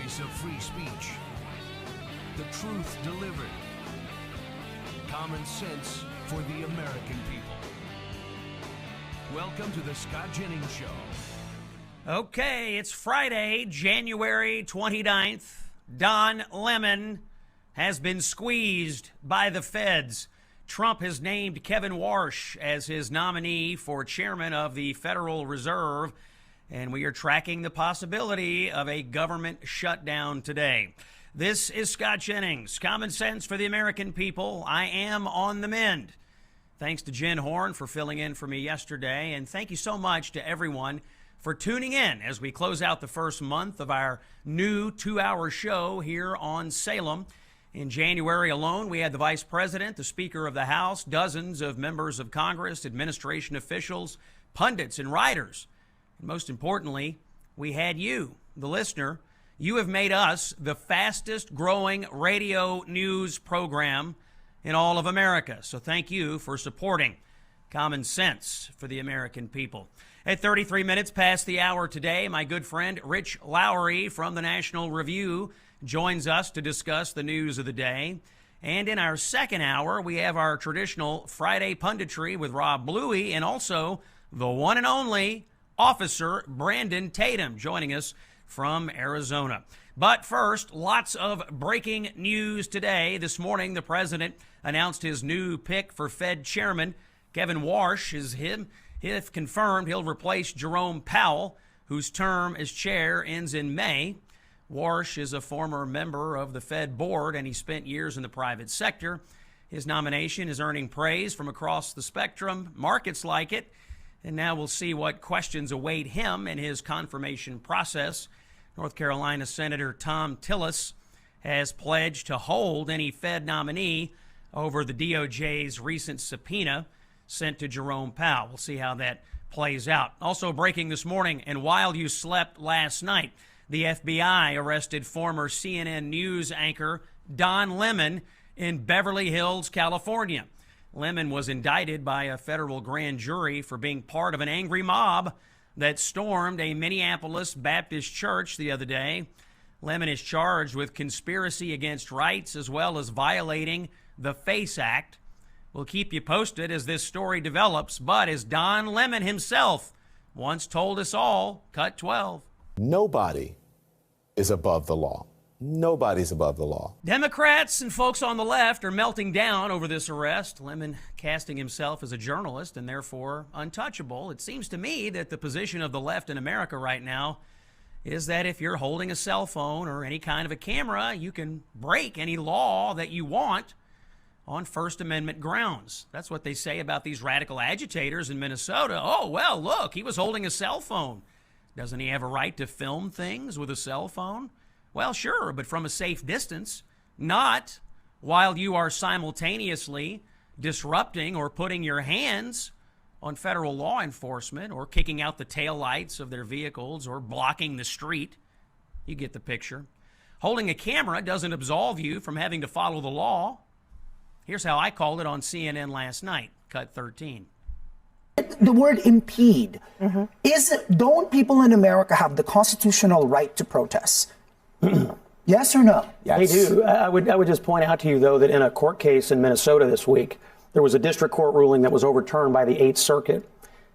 voice of free speech. The truth delivered. Common sense for the American people. Welcome to the Scott Jennings Show. Okay, it's Friday, January 29th. Don Lemon has been squeezed by the feds. Trump has named Kevin Warsh as his nominee for chairman of the Federal Reserve, and we are tracking the possibility of a government shutdown today. This is Scott Jennings, Common Sense for the American People. I am on the mend. Thanks to Jen Horn for filling in for me yesterday, and thank you so much to everyone for tuning in as we close out the first month of our new 2-hour show here on Salem. In January alone, we had the Vice President, the Speaker of the House, dozens of members of Congress, administration officials, pundits, and writers. And most importantly, we had you, the listener. You have made us the fastest growing radio news program in all of America. So thank you for supporting Common Sense for the American people. At 33 minutes past the hour today, my good friend Rich Lowry from the National Review joins us to discuss the news of the day. And in our second hour, we have our traditional Friday punditry with Rob Bluey and also the one and only Officer Brandon Tatum joining us from Arizona. But first, lots of breaking news today. This morning, the president announced his new pick for Fed chairman. Kevin Warsh is him. If confirmed, he'll replace Jerome Powell, whose term as chair ends in May. Warsh is a former member of the Fed board, and he spent years in the private sector. His nomination is earning praise from across the spectrum. Markets like it. And now we'll see what questions await him in his confirmation process. North Carolina Senator Tom Tillis has pledged to hold any Fed nominee over the DOJ's recent subpoena sent to Jerome Powell. We'll see how that plays out. Also breaking this morning, and while you slept last night, the FBI arrested former CNN News anchor Don Lemon in Beverly Hills, California. Lemon was indicted by a federal grand jury for being part of an angry mob that stormed a Minneapolis Baptist church the other day. Lemon is charged with conspiracy against rights as well as violating the FACE Act. We'll keep you posted as this story develops, but as Don Lemon himself once told us all, cut 12. Nobody is above the law. Nobody's above the law. Democrats and folks on the left are melting down over this arrest. Lemon casting himself as a journalist and therefore untouchable. It seems to me that the position of the left in America right now is that if you're holding a cell phone or any kind of a camera, you can break any law that you want on First Amendment grounds. That's what they say about these radical agitators in Minnesota. Oh, well, look, he was holding a cell phone. Doesn't he have a right to film things with a cell phone? Well, sure, but from a safe distance, not while you are simultaneously disrupting or putting your hands on federal law enforcement or kicking out the taillights of their vehicles or blocking the street. You get the picture. Holding a camera doesn't absolve you from having to follow the law. Here's how I called it on CNN last night, cut 13. The word impede. Don't people in America have the constitutional right to protest? Yes or no? Yes. They do. I would just point out to you, though, that in a court case in Minnesota this week, there was a district court ruling that was overturned by the 8th Circuit.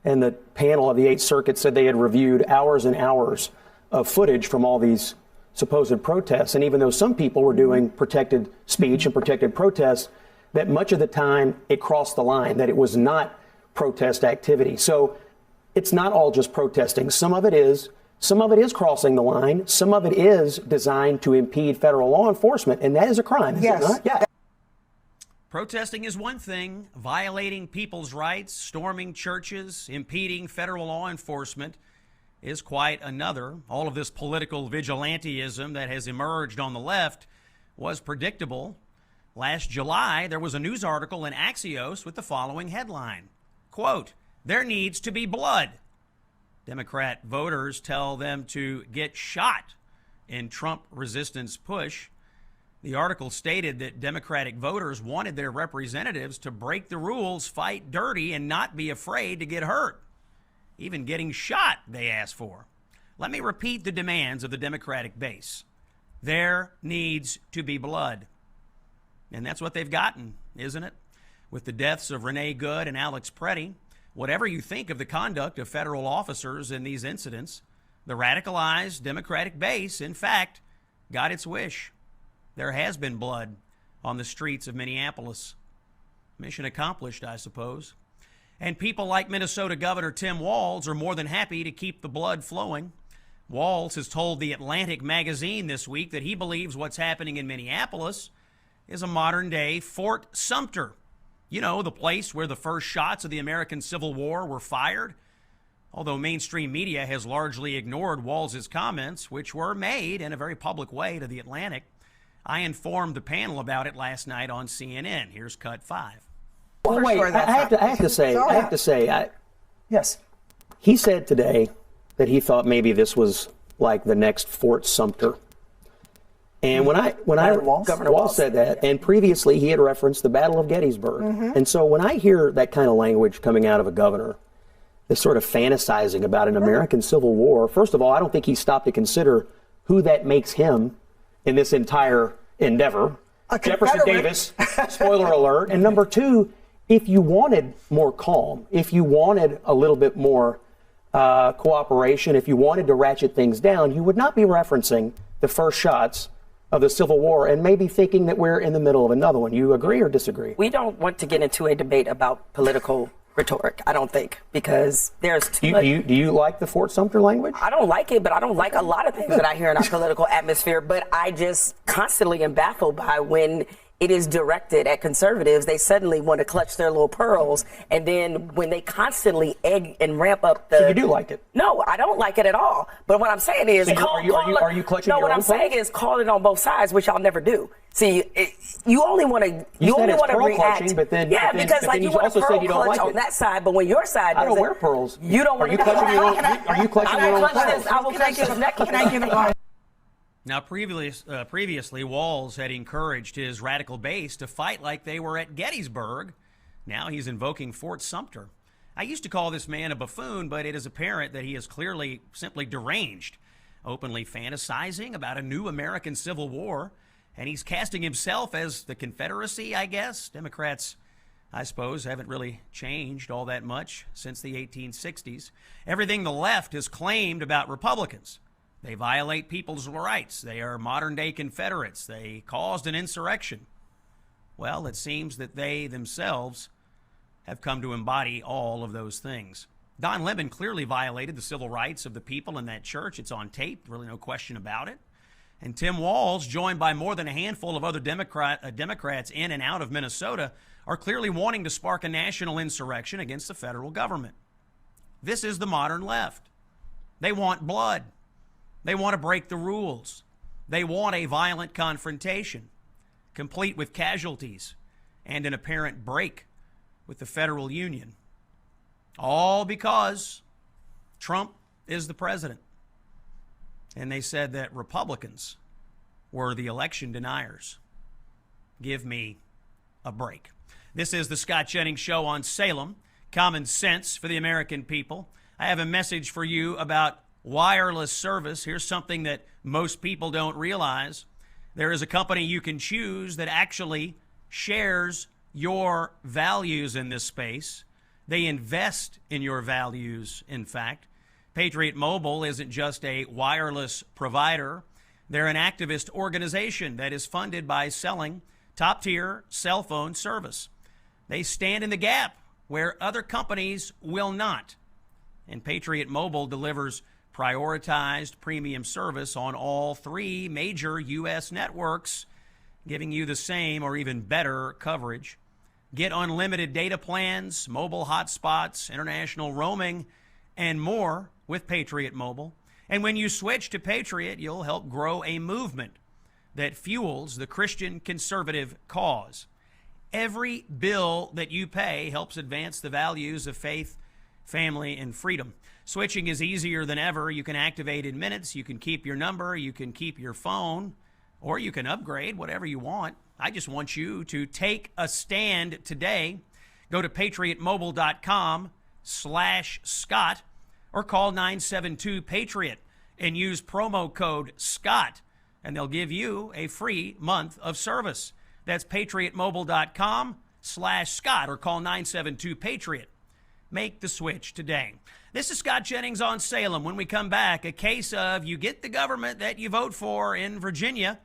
And the panel of the 8th Circuit said they had reviewed hours and hours of footage from all these supposed protests. And even though some people were doing protected speech and protected protests, that much of the time it crossed the line, that it was not protest activity. So it's not all just protesting. Some of it is crossing the line. Some of it is designed to impede federal law enforcement, and that is a crime, is it not? Yeah. Protesting is one thing. Violating people's rights, storming churches, impeding federal law enforcement is quite another. All of this political vigilantism that has emerged on the left was predictable. Last July, there was a news article in Axios with the following headline, quote, "There needs to be blood." Democrat voters tell them to get shot in Trump resistance push. The article stated that Democratic voters wanted their representatives to break the rules, fight dirty, and not be afraid to get hurt. Even getting shot, they asked for. Let me repeat the demands of the Democratic base. There needs to be blood. And that's what they've gotten, isn't it? With the deaths of Renee Good and Alex Preddy, whatever you think of the conduct of federal officers in these incidents, the radicalized Democratic base, in fact, got its wish. There has been blood on the streets of Minneapolis. Mission accomplished, I suppose. And people like Minnesota Governor Tim Walz are more than happy to keep the blood flowing. Walz has told The Atlantic magazine this week that he believes what's happening in Minneapolis is a modern-day Fort Sumter. You know, the place where the first shots of the American Civil War were fired. Although mainstream media has largely ignored Walz's comments, which were made in a very public way to The Atlantic, I informed the panel about it last night on CNN. Here's cut 5. Well, wait, I have to say, Yes. he said today that he thought maybe this was like the next Fort Sumter. And when Governor Walz said that, and previously he had referenced the Battle of Gettysburg. And so when I hear that kind of language coming out of a governor, this sort of fantasizing about an American Civil War, first of all, I don't think he stopped to consider who that makes him in this entire endeavor. Jefferson Davis, spoiler alert. And number two, if you wanted more calm, if you wanted a little bit more cooperation, if you wanted to ratchet things down, you would not be referencing the first shots of the Civil War and maybe thinking that we're in the middle of another one. You agree or disagree? We don't want to get into a debate about political rhetoric, I don't think, because there's too much. Do you like the Fort Sumter language? I don't like it, but I don't like a lot of things that I hear in our political atmosphere. But I just constantly am baffled by when it is directed at conservatives, they suddenly want to clutch their little pearls. And then when they constantly egg and ramp up the... So you do like it? No, I don't like it at all. But what I'm saying is... So are you clutching your own No, what I'm saying is call it on both sides, which I'll never do. See, you only want to react. But then, because like you want to pearl clutch on that side, but when your side doesn't... I don't wear pearls. You don't want to... Are you clutching your own pearls? I will clutch his necklace. Can I give it... Now, previously, Walz had encouraged his radical base to fight like they were at Gettysburg. Now he's invoking Fort Sumter. I used to call this man a buffoon, but it is apparent that he is clearly simply deranged, openly fantasizing about a new American Civil War, and he's casting himself as the Confederacy, I guess. Democrats, I suppose, haven't really changed all that much since the 1860s. Everything the left has claimed about Republicans. They violate people's rights. They are modern-day Confederates. They caused an insurrection. Well, it seems that they themselves have come to embody all of those things. Don Lemon clearly violated the civil rights of the people in that church. It's on tape, really no question about it. And Tim Walz, joined by more than a handful of other Democrats in and out of Minnesota, are clearly wanting to spark a national insurrection against the federal government. This is the modern left. They want blood. They want to break the rules. They want a violent confrontation, complete with casualties and an apparent break with the federal union. All because Trump is the president. And they said that Republicans were the election deniers. Give me a break. This is the Scott Jennings Show on Salem. Common sense for the American people. I have a message for you about wireless service. Here's something that most people don't realize. There is a company you can choose that actually shares your values in this space. They invest in your values, in fact. Patriot Mobile isn't just a wireless provider. They're an activist organization that is funded by selling top-tier cell phone service. They stand in the gap where other companies will not. And Patriot Mobile delivers prioritized premium service on all 3 major U.S. networks, giving you the same or even better coverage. Get unlimited data plans, mobile hotspots, international roaming, and more with Patriot Mobile. And when you switch to Patriot, you'll help grow a movement that fuels the Christian conservative cause. Every bill that you pay helps advance the values of faith, family, and freedom. Switching is easier than ever. You can activate in minutes. You can keep your number. You can keep your phone, or you can upgrade, whatever you want. I just want you to take a stand today. Go to patriotmobile.com/Scott or call 972-PATRIOT and use promo code SCOTT and they'll give you a free month of service. That's patriotmobile.com/Scott or call 972-PATRIOT. Make the switch today. This is Scott Jennings on Salem. When we come back, a case of you get the government that you vote for in Virginia,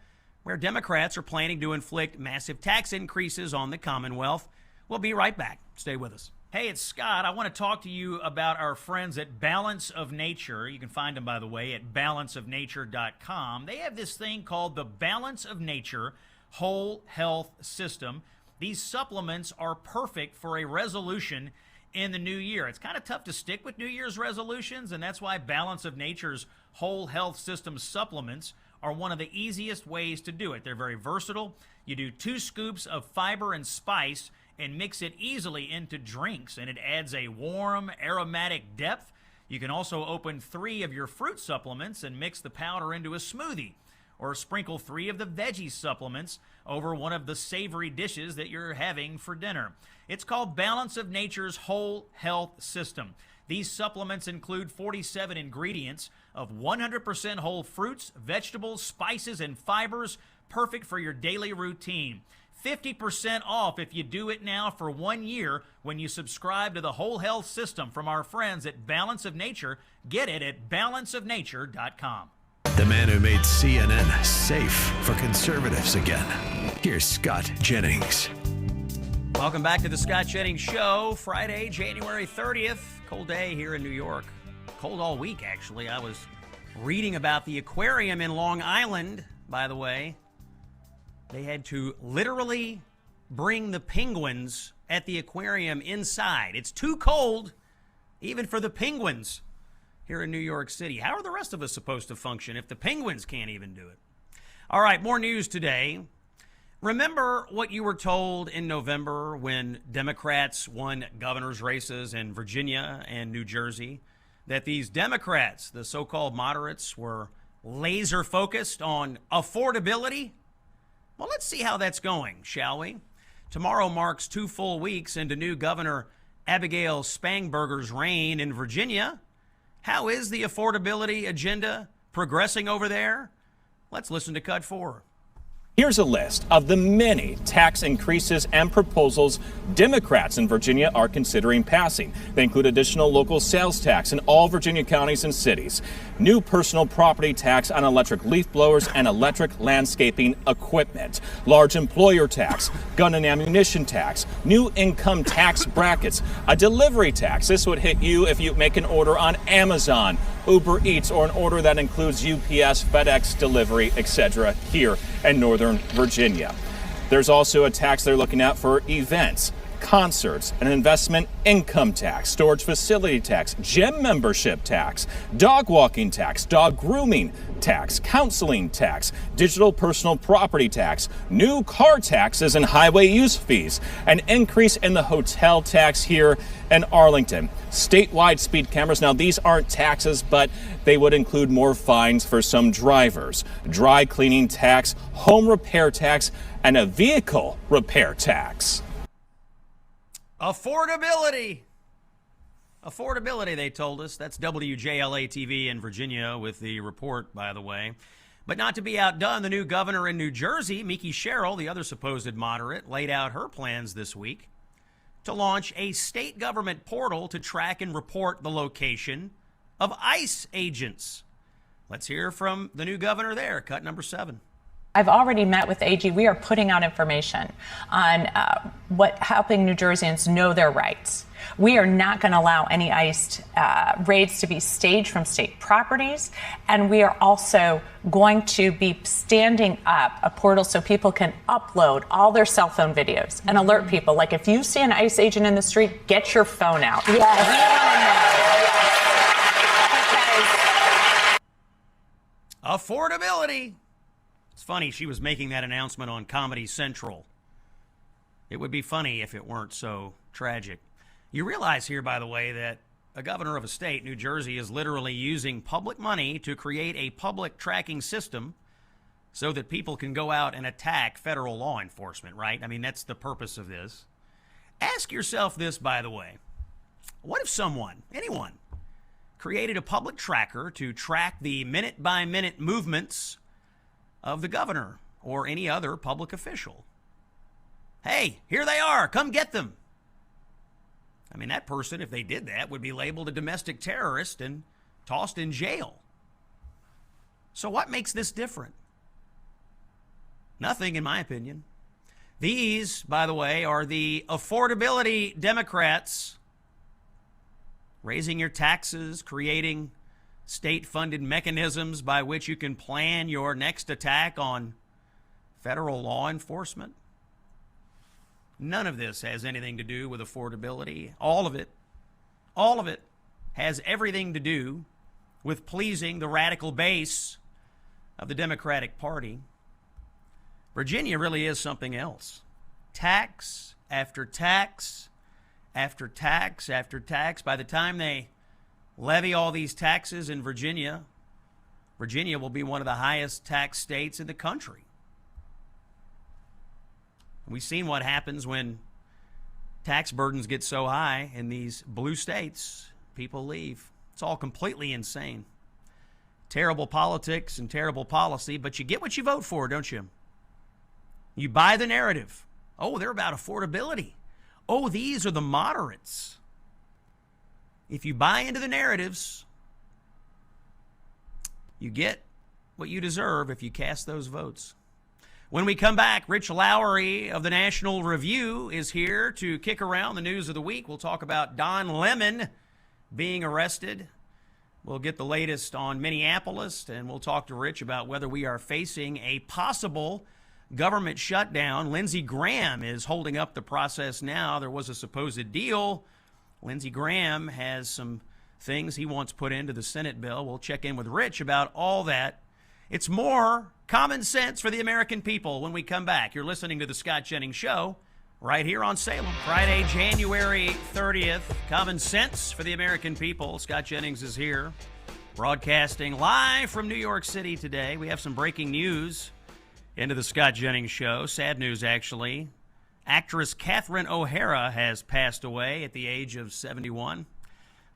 where Democrats are planning to inflict massive tax increases on the Commonwealth. We'll be right back. Stay with us. Hey, it's Scott. I want to talk to you about our friends at Balance of Nature. You can find them, by the way, at balanceofnature.com. They have this thing called the Balance of Nature Whole Health System. These supplements are perfect for a resolution in the new year. It's kind of tough to stick with New Year's resolutions, and that's why Balance of Nature's Whole Health System supplements are one of the easiest ways to do it. They're very versatile. You do 2 scoops of fiber and spice and mix it easily into drinks, and it adds a warm, aromatic depth. You can also open 3 of your fruit supplements and mix the powder into a smoothie, or sprinkle 3 of the veggie supplements over one of the savory dishes that you're having for dinner. It's called Balance of Nature's Whole Health System. These supplements include 47 ingredients of 100% whole fruits, vegetables, spices, and fibers, perfect for your daily routine. 50% off if you do it now for 1 year when you subscribe to the Whole Health System from our friends at Balance of Nature. Get it at balanceofnature.com. The man who made CNN safe for conservatives again. Here's Scott Jennings. Welcome back to the Scott Jennings Show. Friday, January 30th. Cold day here in New York. Cold all week, actually. I was reading about the aquarium in Long Island, by the way. They had to literally bring the penguins at the aquarium inside. It's too cold, even for the penguins here in New York City. How are the rest of us supposed to function if the penguins can't even do it? All right, more news today. Remember what you were told in November when Democrats won governor's races in Virginia and New Jersey, that these Democrats, the so-called moderates, were laser focused on affordability? Well, let's see how that's going, shall we? Tomorrow marks 2 full weeks into new Governor Abigail Spanberger's reign in Virginia. How is the affordability agenda progressing over there? Let's listen to Cut 4. Here's a list of the many tax increases and proposals Democrats in Virginia are considering passing. They include additional local sales tax in all Virginia counties and cities, new personal property tax on electric leaf blowers and electric landscaping equipment, large employer tax, gun and ammunition tax, new income tax brackets, a delivery tax. This would hit you if you make an order on Amazon, Uber Eats, or an order that includes UPS, FedEx delivery, etc. here in Northern Virginia. There's also a tax they're looking at for events, concerts, an investment income tax, storage facility tax, gym membership tax, dog walking tax, dog grooming tax, counseling tax, digital personal property tax, new car taxes and highway use fees, an increase in the hotel tax here in Arlington, statewide speed cameras. Now, these aren't taxes, but they would include more fines for some drivers, dry cleaning tax, home repair tax, and a vehicle repair tax. Affordability. Affordability, they told us. That's WJLA-TV in Virginia with the report, by the way. But not to be outdone, the new governor in New Jersey, Mikie Sherrill, the other supposed moderate, laid out her plans this week to launch a state government portal to track and report the location of ICE agents. Let's hear from the new governor there, cut number 7. I've already met with the AG. We are putting out information on helping New Jerseyans know their rights. We are not going to allow any ICE raids to be staged from state properties. And we are also going to be standing up a portal so people can upload all their cell phone videos and alert people. Like if you see an ICE agent in the street, get your phone out. Affordability. It's funny, she was making that announcement on Comedy Central. It would be funny if it weren't so tragic. You realize here, by the way, that a governor of a state, New Jersey, is literally using public money to create a public tracking system so that people can go out and attack federal law enforcement, right? I mean, that's the purpose of this. Ask yourself this, by the way. What if someone, anyone, created a public tracker to track the minute-by-minute movements of the governor or any other public official. Hey, here they are. Come get them. I mean, that person, if they did that, would be labeled a domestic terrorist and tossed in jail. So what makes this different? Nothing, in my opinion. These, by the way, are the affordability Democrats, raising your taxes, creating state-funded mechanisms by which you can plan your next attack on federal law enforcement. None of this has anything to do with affordability. All of it has everything to do with pleasing the radical base of the Democratic Party. Virginia really is something else. Tax after tax after tax after tax. By the time they levy all these taxes in Virginia, Virginia will be one of the highest tax states in the country. We've seen what happens when tax burdens get so high in these blue states. People leave. It's all completely insane. Terrible politics and terrible policy, but you get what you vote for, don't you? You buy the narrative. Oh, they're about affordability. Oh, these are the moderates. If you buy into the narratives, you get what you deserve if you cast those votes. When we come back, Rich Lowry of the National Review is here to kick around the news of the week. We'll talk about Don Lemon being arrested. We'll get the latest on Minneapolis, and we'll talk to Rich about whether we are facing a possible government shutdown. Lindsey Graham is holding up the process now. There was a supposed deal. Lindsey Graham has some things he wants put into the Senate bill. We'll check in with Rich about all that. It's more common sense for the American people when we come back. You're listening to The Scott Jennings Show right here on Salem. Friday, January 30th. Common sense for the American people. Scott Jennings is here, broadcasting live from New York City today. We have some breaking news into The Scott Jennings Show. Sad news, actually. Actress Catherine O'Hara has passed away at the age of 71.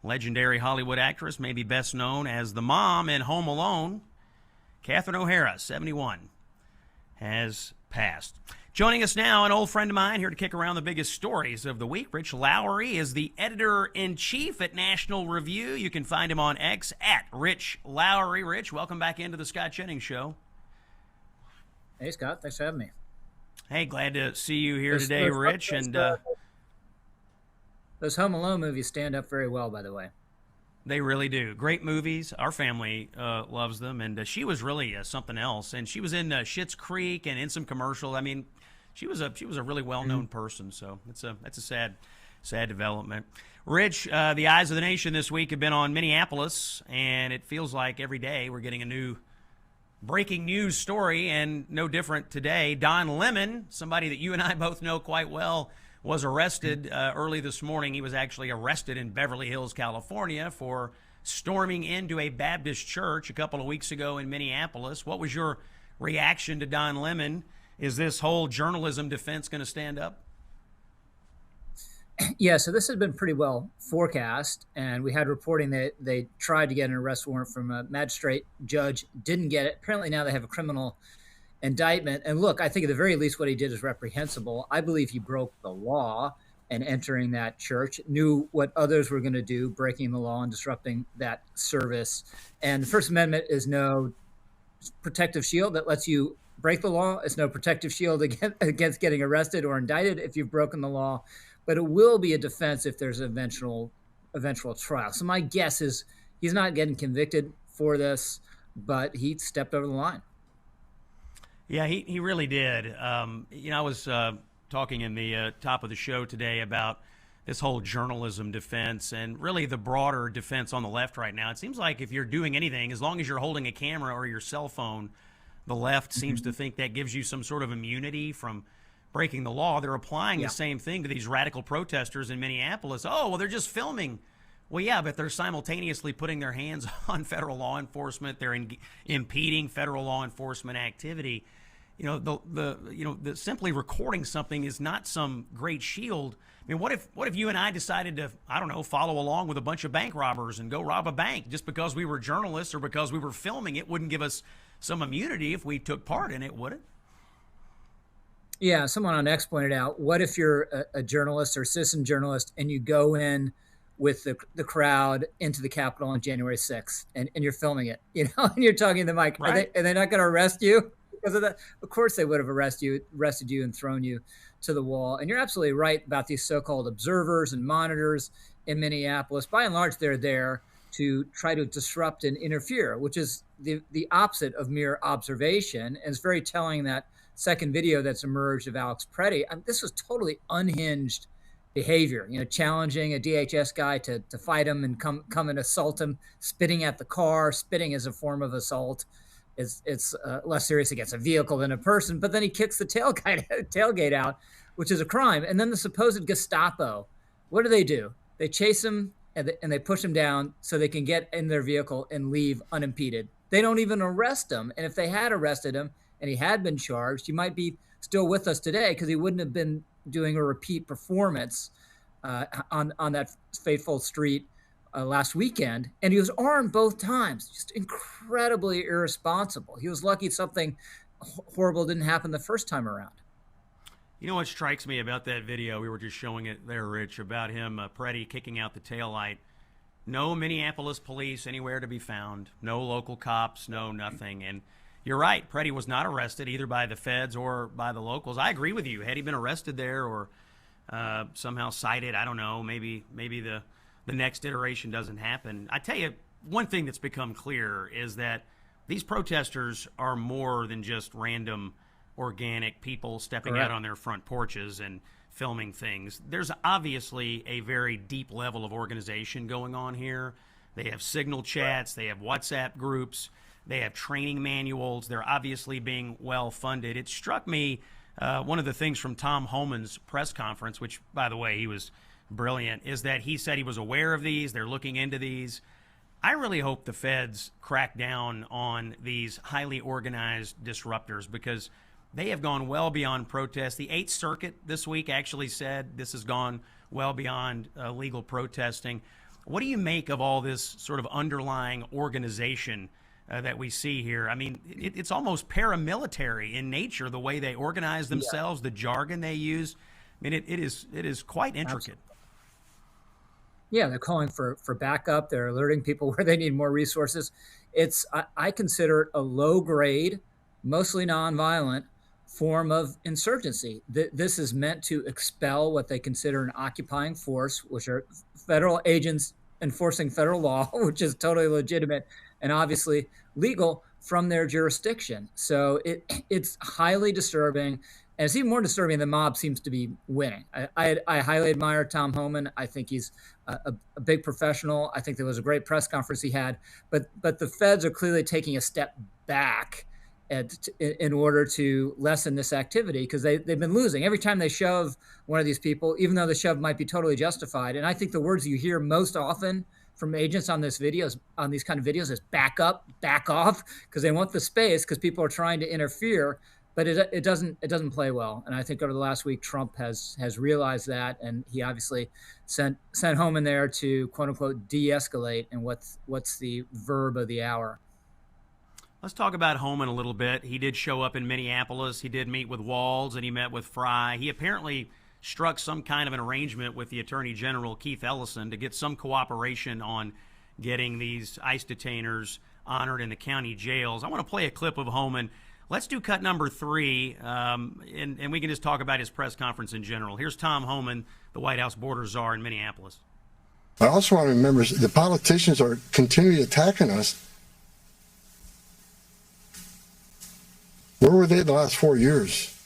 Legendary Hollywood actress, maybe best known as the mom in Home Alone. Catherine O'Hara, 71, has passed. Joining us now, an old friend of mine here to kick around the biggest stories of the week. Rich Lowry is the editor-in-chief at National Review. You can find him on X at Rich Lowry. Rich, welcome back into the Scott Jennings Show. Hey, Scott. Thanks for having me. Hey, glad to see you here today, Rich. Those Home Alone movies stand up very well, by the way. They really do. Great movies. Our family loves them, and she was really something else. And she was in Schitt's Creek and in some commercial. I mean, she was a really well-known person. So that's a sad development. Rich, the eyes of the nation this week have been on Minneapolis, and it feels like every day we're getting a new breaking news story, and no different today. Don Lemon, somebody that you and I both know quite well, was arrested early this morning. He was actually arrested in Beverly Hills, California, for storming into a Baptist church a couple of weeks ago in Minneapolis. What was your reaction to Don Lemon? Is this whole journalism defense going to stand up? Yeah, so this has been pretty well forecast, and we had reporting that they tried to get an arrest warrant from a magistrate judge, didn't get it. Apparently now they have a criminal indictment. And look, I think at the very least what he did is reprehensible. I believe he broke the law and entering that church, knew what others were going to do, breaking the law and disrupting that service. And the First Amendment is no protective shield that lets you break the law. It's no protective shield against getting arrested or indicted if you've broken the law. But it will be a defense if there's an eventual trial. So my guess is he's not getting convicted for this, but he stepped over the line. Yeah, he really did. I was talking in the top of the show today about this whole journalism defense and really the broader defense on the left right now. It seems like if you're doing anything, as long as you're holding a camera or your cell phone, the left seems to think that gives you some sort of immunity from breaking the law. They're applying the same thing to these radical protesters in Minneapolis. Oh, well, they're just filming. Well, yeah, but they're simultaneously putting their hands on federal law enforcement. They're impeding federal law enforcement activity. The simply recording something is not some great shield. I mean, what if you and I decided to, I don't know, follow along with a bunch of bank robbers and go rob a bank just because we were journalists or because we were filming? It wouldn't give us some immunity if we took part in it, would it? Yeah, someone on X pointed out, what if you're a journalist or citizen journalist and you go in with the crowd into the Capitol on January 6th and you're filming it, and you're talking to the mic. Right. Are they not going to arrest you because of that? Of course they would have arrested you and thrown you to the wall. And you're absolutely right about these so-called observers and monitors in Minneapolis. By and large, they're there to try to disrupt and interfere, which is the opposite of mere observation. And it's very telling that second video that's emerged of Alex Preddy. This was totally unhinged behavior, challenging a DHS guy to fight him and come and assault him, spitting at the car. Spitting is a form of assault. It's less serious against a vehicle than a person, but then he kicks the tailgate out, which is a crime. And then the supposed Gestapo, what do? They chase him and they push him down so they can get in their vehicle and leave unimpeded. They don't even arrest him. And if they had arrested him and he had been charged, he might be still with us today because he wouldn't have been doing a repeat performance on that fateful street last weekend. And he was armed both times. Just incredibly irresponsible. He was lucky something horrible didn't happen the first time around. You know what strikes me about that video? We were just showing it there, Rich, about him, Preddy, kicking out the taillight. No Minneapolis police anywhere to be found. No local cops, no nothing. And you're right, Preddy was not arrested either by the feds or by the locals. I agree with you. Had he been arrested there or somehow cited, I don't know, maybe the next iteration doesn't happen. I tell you, one thing that's become clear is that these protesters are more than just random organic people stepping out on their front porches and filming things. There's obviously a very deep level of organization going on here. They have signal chats, they have WhatsApp groups, they have training manuals. They're obviously being well funded. It struck me, one of the things from Tom Homan's press conference, which, by the way, he was brilliant, is that he said he was aware of these. They're looking into these. I really hope the feds crack down on these highly organized disruptors because they have gone well beyond protest. The 8th Circuit this week actually said this has gone well beyond legal protesting. What do you make of all this sort of underlying organization that we see here? I mean, it's almost paramilitary in nature, the way they organize themselves, the jargon they use. I mean, it is quite intricate. Yeah, they're calling for backup. They're alerting people where they need more resources. I consider it a low-grade, mostly nonviolent form of insurgency. This is meant to expel what they consider an occupying force, which are federal agents enforcing federal law, which is totally legitimate and obviously legal from their jurisdiction. So it's highly disturbing. And it's even more disturbing the mob seems to be winning. I highly admire Tom Homan. I think he's a big professional. I think there was a great press conference he had. But the feds are clearly taking a step back in order to lessen this activity because they've been losing. Every time they shove one of these people, even though the shove might be totally justified. And I think the words you hear most often from agents on these kind of videos is back up, back off, because they want the space because people are trying to interfere. But it doesn't play well. And I think over the last week, Trump has realized that, and he obviously sent Homan there to quote unquote de-escalate. And what's the verb of the hour? Let's talk about Homan a little bit. He did show up in Minneapolis. He did meet with Walz, and he met with Fry. He apparently struck some kind of an arrangement with the Attorney General, Keith Ellison, to get some cooperation on getting these ICE detainers honored in the county jails. I want to play a clip of Homan. Let's do cut number 3, and we can just talk about his press conference in general. Here's Tom Homan, the White House border czar in Minneapolis. I also want to remember the politicians are continually attacking us. Where were they the last 4 years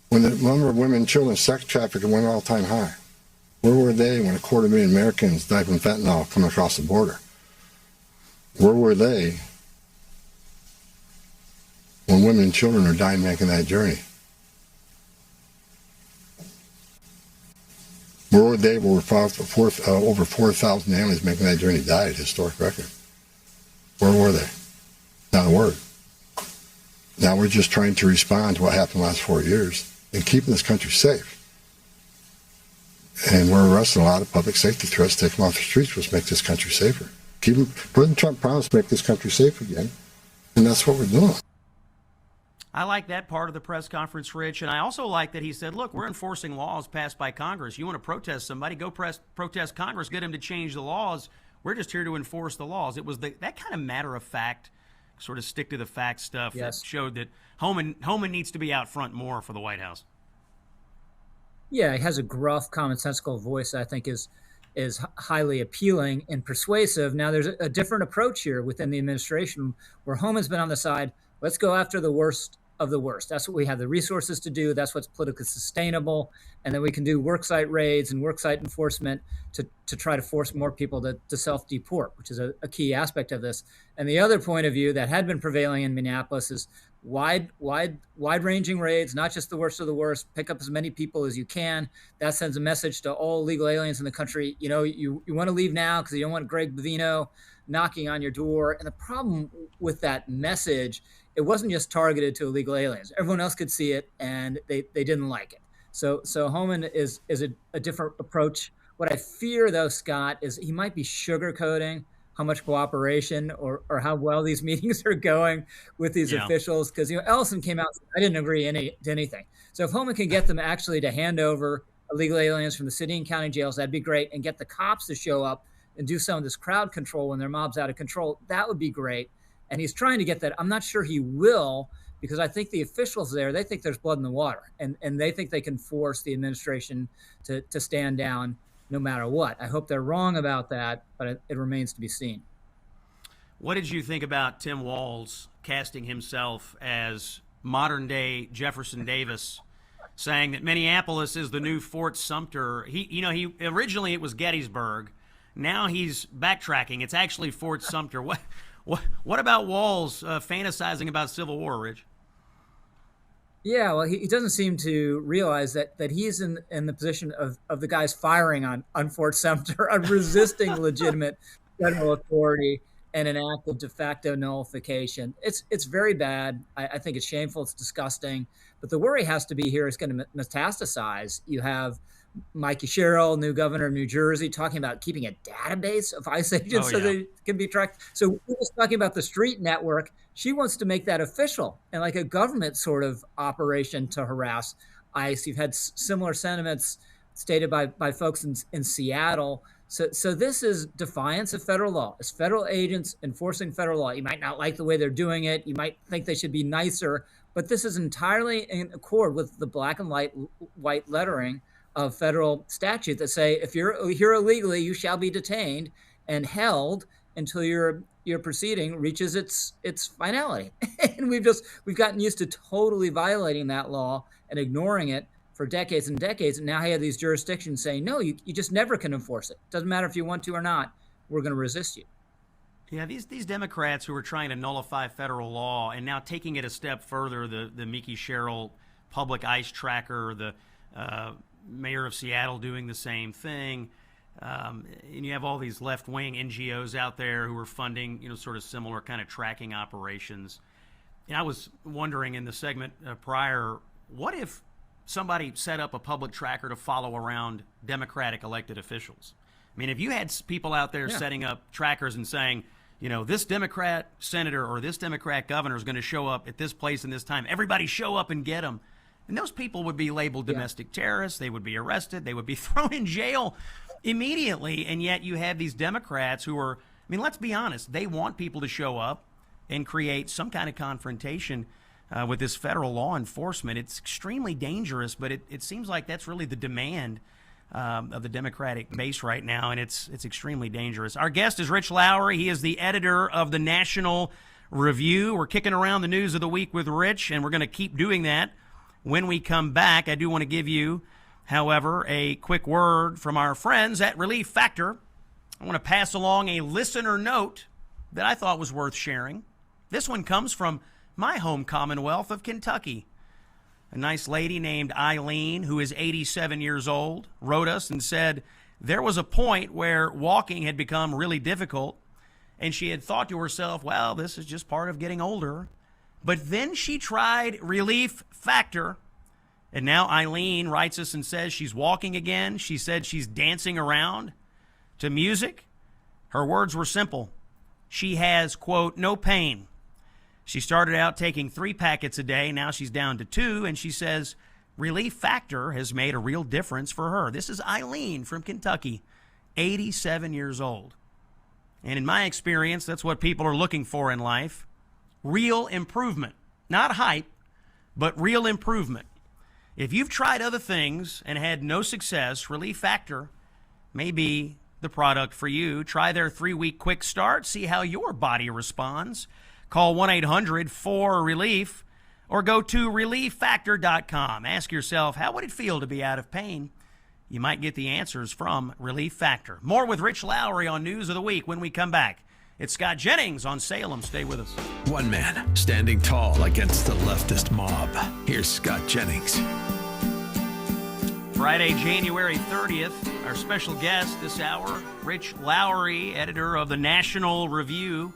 when the number of women and children sex trafficking went all-time high? Where were they when 250,000 Americans died from fentanyl coming across the border? Where were they when women and children are dying making that journey? Where were they when over 4,000 families making that journey died, historic record? Where were they? Not a word. Now we're just trying to respond to what happened the last 4 years and keeping this country safe. And we're arresting a lot of public safety threats, taking them off the streets, which make this country safer. President Trump promised to make this country safe again. And that's what we're doing. I like that part of the press conference, Rich, and I also like that he said, look, we're enforcing laws passed by Congress. You want to protest somebody, go protest Congress, get them to change the laws. We're just here to enforce the laws. It was that kind of matter-of-fact, sort of stick-to-the-fact stuff that showed that Homan needs to be out front more for the White House. Yeah, he has a gruff, commonsensical voice that I think is highly appealing and persuasive. Now, there's a different approach here within the administration where Homan's been on the side, let's go after the worst of the worst. That's what we have the resources to do. That's what's politically sustainable. And then we can do worksite raids and worksite enforcement to try to force more people to self-deport, which is a key aspect of this. And the other point of view that had been prevailing in Minneapolis is wide-ranging raids, not just the worst of the worst. Pick up as many people as you can. That sends a message to all illegal aliens in the country. You know, you want to leave now because you don't want Greg Bovino knocking on your door. And the problem with that message, it wasn't just targeted to illegal aliens. Everyone else could see it, and they didn't like it. So Homan is a different approach. What I fear, though, Scott, is he might be sugarcoating how much cooperation or how well these meetings are going with these officials. Because, Ellison came out and said, I didn't agree to anything. So if Homan can get them actually to hand over illegal aliens from the city and county jails, that'd be great. And get the cops to show up and do some of this crowd control when their mob's out of control, that would be great. And he's trying to get that. I'm not sure he will, because I think the officials there, they think there's blood in the water, and they think they can force the administration to stand down no matter what. I hope they're wrong about that, but it remains to be seen. What did you think about Tim Walz casting himself as modern-day Jefferson Davis, saying that Minneapolis is the new Fort Sumter? He originally it was Gettysburg. Now he's backtracking. It's actually Fort Sumter. What about Walz fantasizing about Civil War, Rich? Yeah, well, he doesn't seem to realize that he's in the position of the guys firing on Fort Sumter, on resisting legitimate federal authority and an act of de facto nullification. It's very bad. I think it's shameful. It's disgusting. But the worry has to be here is going to metastasize. You have Mikey Sherrill, new governor of New Jersey, talking about keeping a database of ICE agents so they can be tracked. So we were talking about the street network. She wants to make that official and like a government sort of operation to harass ICE. You've had similar sentiments stated by folks in Seattle. So this is defiance of federal law. It's federal agents enforcing federal law. You might not like the way they're doing it. You might think they should be nicer, but this is entirely in accord with the black and white lettering of federal statute that say if you're here illegally, you shall be detained and held until your proceeding reaches its finality. And we've gotten used to totally violating that law and ignoring it for decades and decades. And now you have these jurisdictions saying, no, you just never can enforce it. Doesn't matter if you want to or not. We're going to resist you. Yeah, these Democrats who are trying to nullify federal law and now taking it a step further, the Mickey Sherrill public ICE tracker, the mayor of Seattle doing the same thing. And you have all these left-wing NGOs out there who are funding, sort of similar kind of tracking operations. And I was wondering in the segment prior, what if somebody set up a public tracker to follow around Democratic elected officials? I mean, if you had people out there setting up trackers and saying, this Democrat senator or this Democrat governor is going to show up at this place and this time, everybody show up and get them. And those people would be labeled domestic terrorists. They would be arrested. They would be thrown in jail immediately. And yet you have these Democrats who are, let's be honest, they want people to show up and create some kind of confrontation with this federal law enforcement. It's extremely dangerous, but it seems like that's really the demand of the Democratic base right now, and it's extremely dangerous. Our guest is Rich Lowry. He is the editor of the National Review. We're kicking around the news of the week with Rich, and we're going to keep doing that. When we come back, I do want to give you, however, a quick word from our friends at Relief Factor. I want to pass along a listener note that I thought was worth sharing. This one comes from my home Commonwealth of Kentucky. A nice lady named Eileen, who is 87 years old, wrote us and said there was a point where walking had become really difficult, and she had thought to herself, well, this is just part of getting older. But then she tried Relief Factor, and now Eileen writes us and says she's walking again. She said she's dancing around to music. Her words were simple. She has, quote, no pain. She started out taking 3 packets a day. Now she's down to 2, and she says Relief Factor has made a real difference for her. This is Eileen from Kentucky, 87 years old. And in my experience, that's what people are looking for in life. Real improvement. Not hype, but real improvement. If you've tried other things and had no success, Relief Factor may be the product for you. Try their 3-week quick start. See how your body responds. Call 1-800-4RELIEF or go to relieffactor.com. Ask yourself, how would it feel to be out of pain? You might get the answers from Relief Factor. More with Rich Lowry on News of the Week when we come back. It's Scott Jennings on Salem. Stay with us. One man standing tall against the leftist mob. Here's Scott Jennings. Friday, January 30th, our special guest this hour, Rich Lowry, editor of the National Review.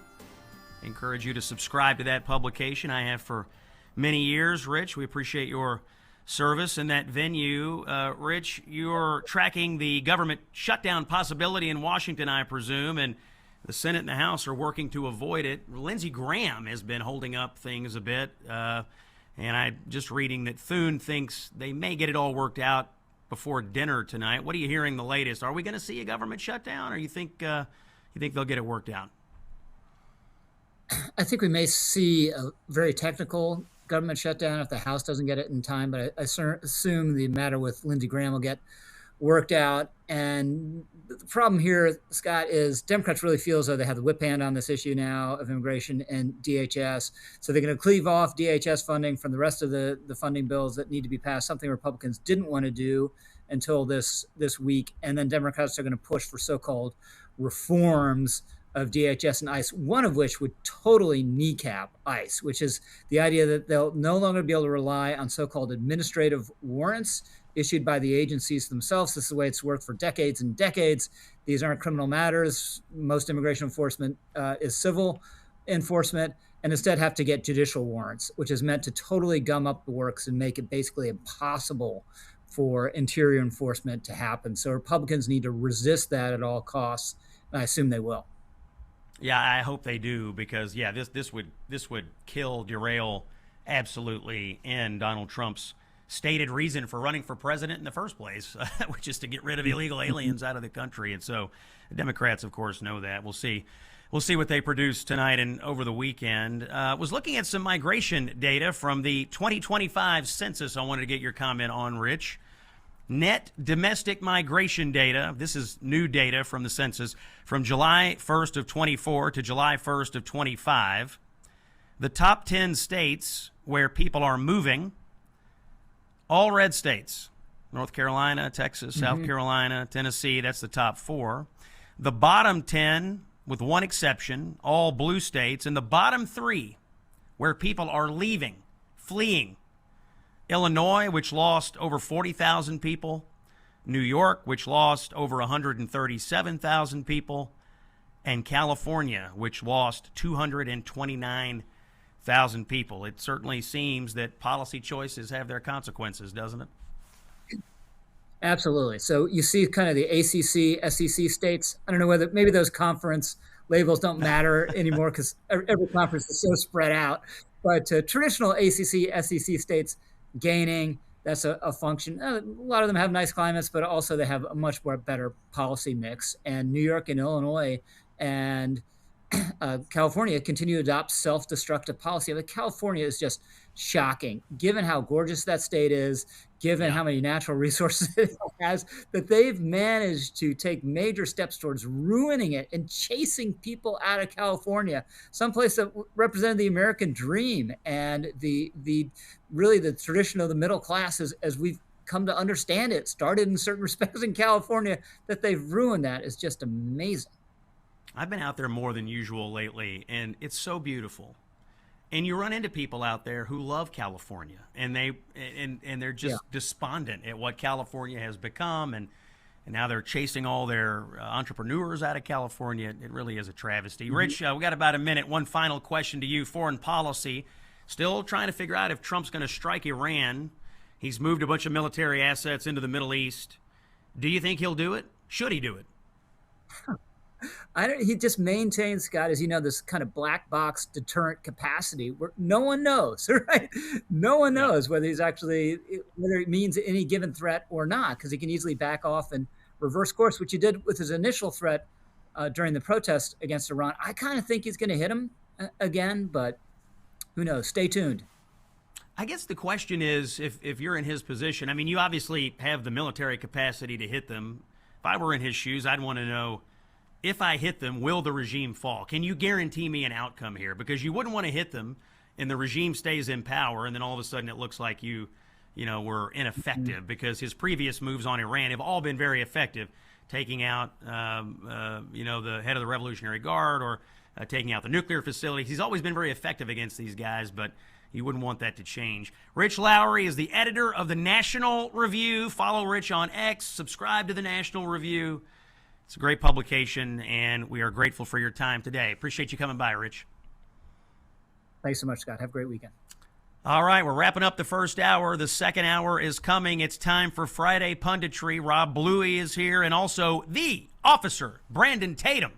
I encourage you to subscribe to that publication. I have for many years. Rich, we appreciate your service in that venue. Rich, you're tracking the government shutdown possibility in Washington, I presume, and the Senate and the House are working to avoid it. Lindsey Graham has been holding up things a bit, and I'm just reading that Thune thinks they may get it all worked out before dinner tonight. What are you hearing the latest? Are we going to see a government shutdown, or you think they'll get it worked out? I think we may see a very technical government shutdown if the House doesn't get it in time, but I assume the matter with Lindsey Graham will get worked out. And the problem here, Scott, is Democrats really feel as though they have the whip hand on this issue now of immigration and DHS. So they're going to cleave off DHS funding from the rest of the funding bills that need to be passed, something Republicans didn't want to do until this week. And then Democrats are going to push for so-called reforms of DHS and ICE, one of which would totally kneecap ICE, which is the idea that they'll no longer be able to rely on so-called administrative warrants issued by the agencies themselves. This is the way it's worked for decades and decades. These aren't criminal matters. Most immigration enforcement is civil enforcement, and instead have to get judicial warrants, which is meant to totally gum up the works and make it basically impossible for interior enforcement to happen. So Republicans need to resist that at all costs, and I assume they will. Yeah, I hope they do, because this would derail, absolutely end Donald Trump's stated reason for running for president in the first place, which is to get rid of illegal aliens out of the country. And so the Democrats, of course, know that. We'll see what they produce tonight and over the weekend. Was looking at some migration data from the 2025 census. I wanted to get your comment on, Rich. Net domestic migration data. This is new data from the census from July 1st of 24 to July 1st of 25. The top 10 states where people are moving, all red states. North Carolina, Texas, South Carolina, Tennessee, that's the top 4. The bottom 10, with one exception, all blue states. And the bottom 3 where people are leaving, fleeing. Illinois, which lost over 40,000 people. New York, which lost over 137,000 people. And California, which lost 229,000 people. It certainly seems that policy choices have their consequences, doesn't it? Absolutely. So you see kind of the ACC, SEC states. I don't know whether maybe those conference labels don't matter anymore because every conference is so spread out. But traditional ACC, SEC states gaining, that's a function. A lot of them have nice climates, but also they have a much more better policy mix. And New York and Illinois and California continue to adopt self-destructive policy. But California is just shocking, given how gorgeous that state is, given how many natural resources it has, that they've managed to take major steps towards ruining it and chasing people out of California, someplace that represented the American dream and the really the tradition of the middle class as we've come to understand it, started in certain respects in California. That they've ruined that is just amazing. I've been out there more than usual lately, and it's so beautiful. And you run into people out there who love California, and they're just despondent at what California has become, and now they're chasing all their entrepreneurs out of California. It really is a travesty. Rich, we got about a minute. One final question to you. Foreign policy, still trying to figure out if Trump's going to strike Iran. He's moved a bunch of military assets into the Middle East. Do you think he'll do it? Should he do it? He just maintains, Scott, as you know, this kind of black box deterrent capacity where no one knows, right? No one knows whether whether it means any given threat or not, because he can easily back off and reverse course, which he did with his initial threat during the protest against Iran. I kind of think he's going to hit him again, but who knows? Stay tuned. I guess the question is, if you're in his position, I mean, you obviously have the military capacity to hit them. If I were in his shoes, I'd want to know, if I hit them, will the regime fall? Can you guarantee me an outcome here? Because you wouldn't want to hit them and the regime stays in power, and then all of a sudden it looks like you were ineffective, because his previous moves on Iran have all been very effective, taking out, the head of the Revolutionary Guard, or taking out the nuclear facilities. He's always been very effective against these guys, but you wouldn't want that to change. Rich Lowry is the editor of the National Review. Follow Rich on X. Subscribe to the National Review. It's a great publication, and we are grateful for your time today. Appreciate you coming by, Rich. Thanks so much, Scott. Have a great weekend. All right, we're wrapping up the first hour. The second hour is coming. It's time for Friday Punditry. Rob Bluey is here, and also the officer, Brandon Tatum.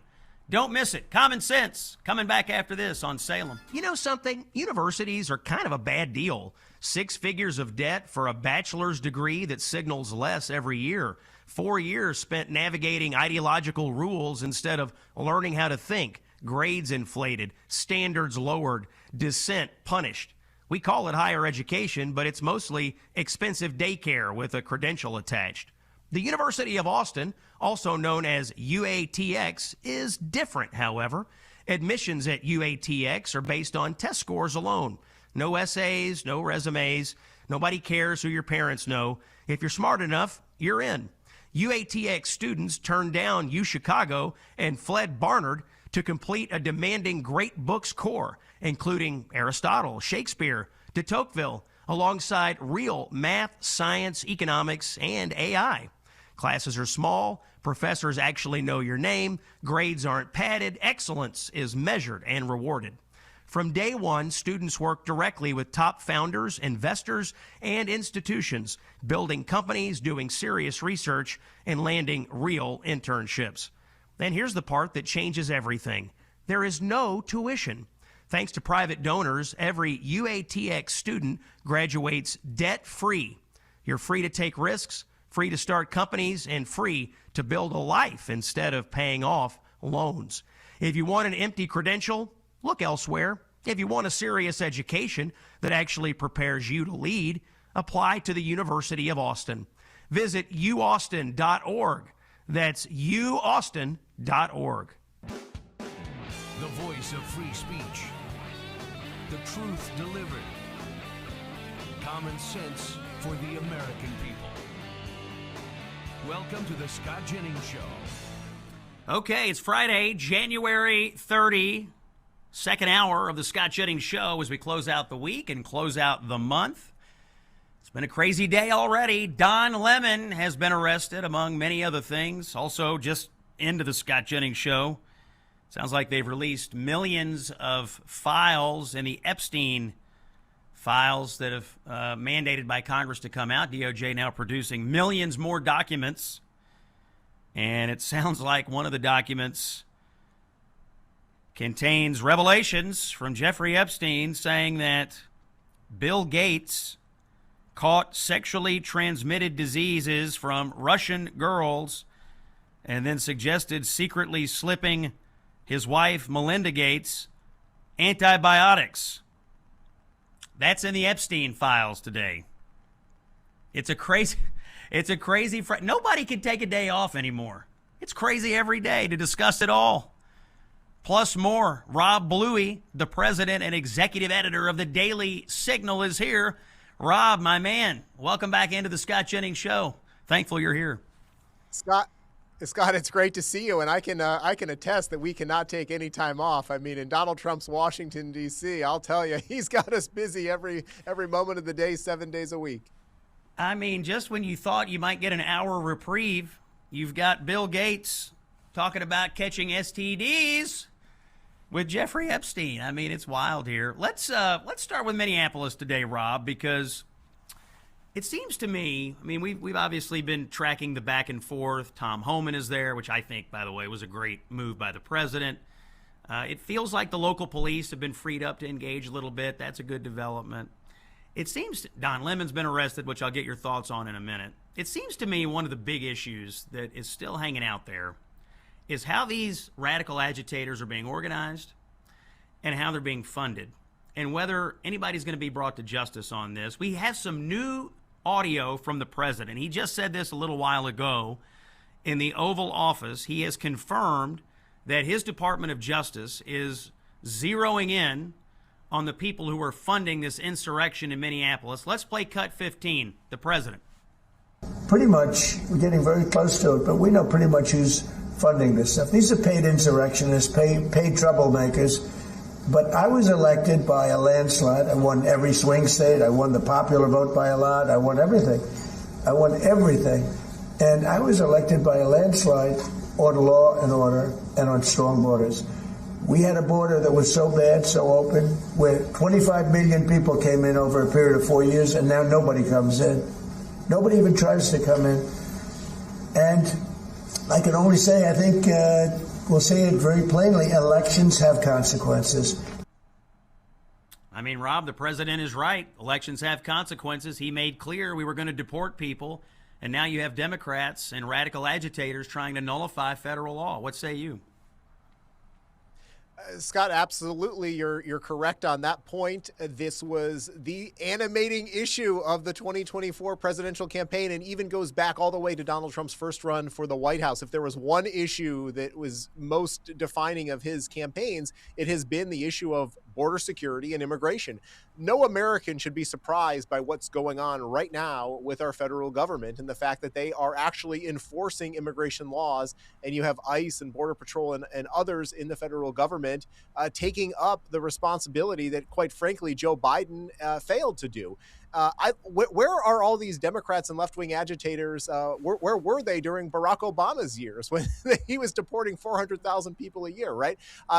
Don't miss it. Common Sense coming back after this on Salem. You know something? Universities are kind of a bad deal. 6 figures of debt for a bachelor's degree that signals less every year. 4 years spent navigating ideological rules instead of learning how to think. Grades inflated, standards lowered, dissent punished. We call it higher education, but it's mostly expensive daycare with a credential attached. The University of Austin, also known as UATX, is different, however. Admissions at UATX are based on test scores alone. No essays, no resumes. Nobody cares who your parents know. If you're smart enough, you're in. UATX students turned down UChicago and fled Barnard to complete a demanding great books core, including Aristotle, Shakespeare, de Tocqueville, alongside real math, science, economics, and AI. Classes are small, professors actually know your name, grades aren't padded, excellence is measured and rewarded. From day one, students work directly with top founders, investors, and institutions, building companies, doing serious research, and landing real internships. And here's the part that changes everything. There is no tuition. Thanks to private donors, every UATX student graduates debt-free. You're free to take risks, free to start companies, and free to build a life instead of paying off loans. If you want an empty credential, look elsewhere. If you want a serious education that actually prepares you to lead, apply to the University of Austin. Visit uaustin.org. That's uaustin.org. The voice of free speech. The truth delivered. Common sense for the American people. Welcome to the Scott Jennings Show. Okay, it's Friday, January 30, second hour of the Scott Jennings Show as we close out the week and close out the month. It's been a crazy day already. Don Lemon has been arrested, among many other things. Also, just into the Scott Jennings Show, sounds like they've released millions of files in the Epstein files that have mandated by Congress to come out. DOJ now producing millions more documents. And it sounds like one of the documents contains revelations from Jeffrey Epstein saying that Bill Gates caught sexually transmitted diseases from Russian girls and then suggested secretly slipping his wife, Melinda Gates, antibiotics. That's in the Epstein files today. Nobody can take a day off anymore. It's crazy every day to discuss it all. Plus more. Rob Bluey, the president and executive editor of the Daily Signal, is here. Rob, my man, welcome back into the Scott Jennings Show. Thankful you're here. Scott, it's great to see you, and I can attest that we cannot take any time off. I mean, in Donald Trump's Washington, D.C., I'll tell you, he's got us busy every moment of the day, 7 days a week. I mean, just when you thought you might get an hour reprieve, you've got Bill Gates talking about catching STDs with Jeffrey Epstein. I mean, it's wild here. Let's start with Minneapolis today, Rob, because It seems to me, I mean, we've obviously been tracking the back and forth. Tom Homan is there, which I think, by the way, was a great move by the president. It feels like the local police have been freed up to engage a little bit. That's a good development. It seems Don Lemon's been arrested, which I'll get your thoughts on in a minute. It seems to me one of the big issues that is still hanging out there is how these radical agitators are being organized and how they're being funded, and whether anybody's going to be brought to justice on this. We have some new audio from the president. He just said this a little while ago in the Oval Office. He has confirmed that his Department of Justice is zeroing in on the people who are funding this insurrection in Minneapolis. Let's play cut 15, the president. Pretty much, we're getting very close to it, but we know pretty much who's funding this stuff. These are paid insurrectionists, paid troublemakers. But I was elected by a landslide. I won every swing state. I won the popular vote by a lot. I won everything. I won everything. And I was elected by a landslide on law and order and on strong borders. We had a border that was so bad, so open, where 25 million people came in over a period of 4 years, and now nobody comes in. Nobody even tries to come in. And I can only say, I think we'll say it very plainly, elections have consequences. I mean, Rob, the president is right. Elections have consequences. He made clear we were going to deport people, and now you have Democrats and radical agitators trying to nullify federal law. What say you? Scott, absolutely. You're correct on that point. This was the animating issue of the 2024 presidential campaign, and even goes back all the way to Donald Trump's first run for the White House. If there was one issue that was most defining of his campaigns, it has been the issue of border security and immigration. No American should be surprised by what's going on right now with our federal government and the fact that they are actually enforcing immigration laws, and you have ICE and Border Patrol and others in the federal government taking up the responsibility that, quite frankly, Joe Biden failed to do. Where are all these Democrats and left-wing agitators? Where were they during Barack Obama's years when he was deporting 400,000 people a year, right?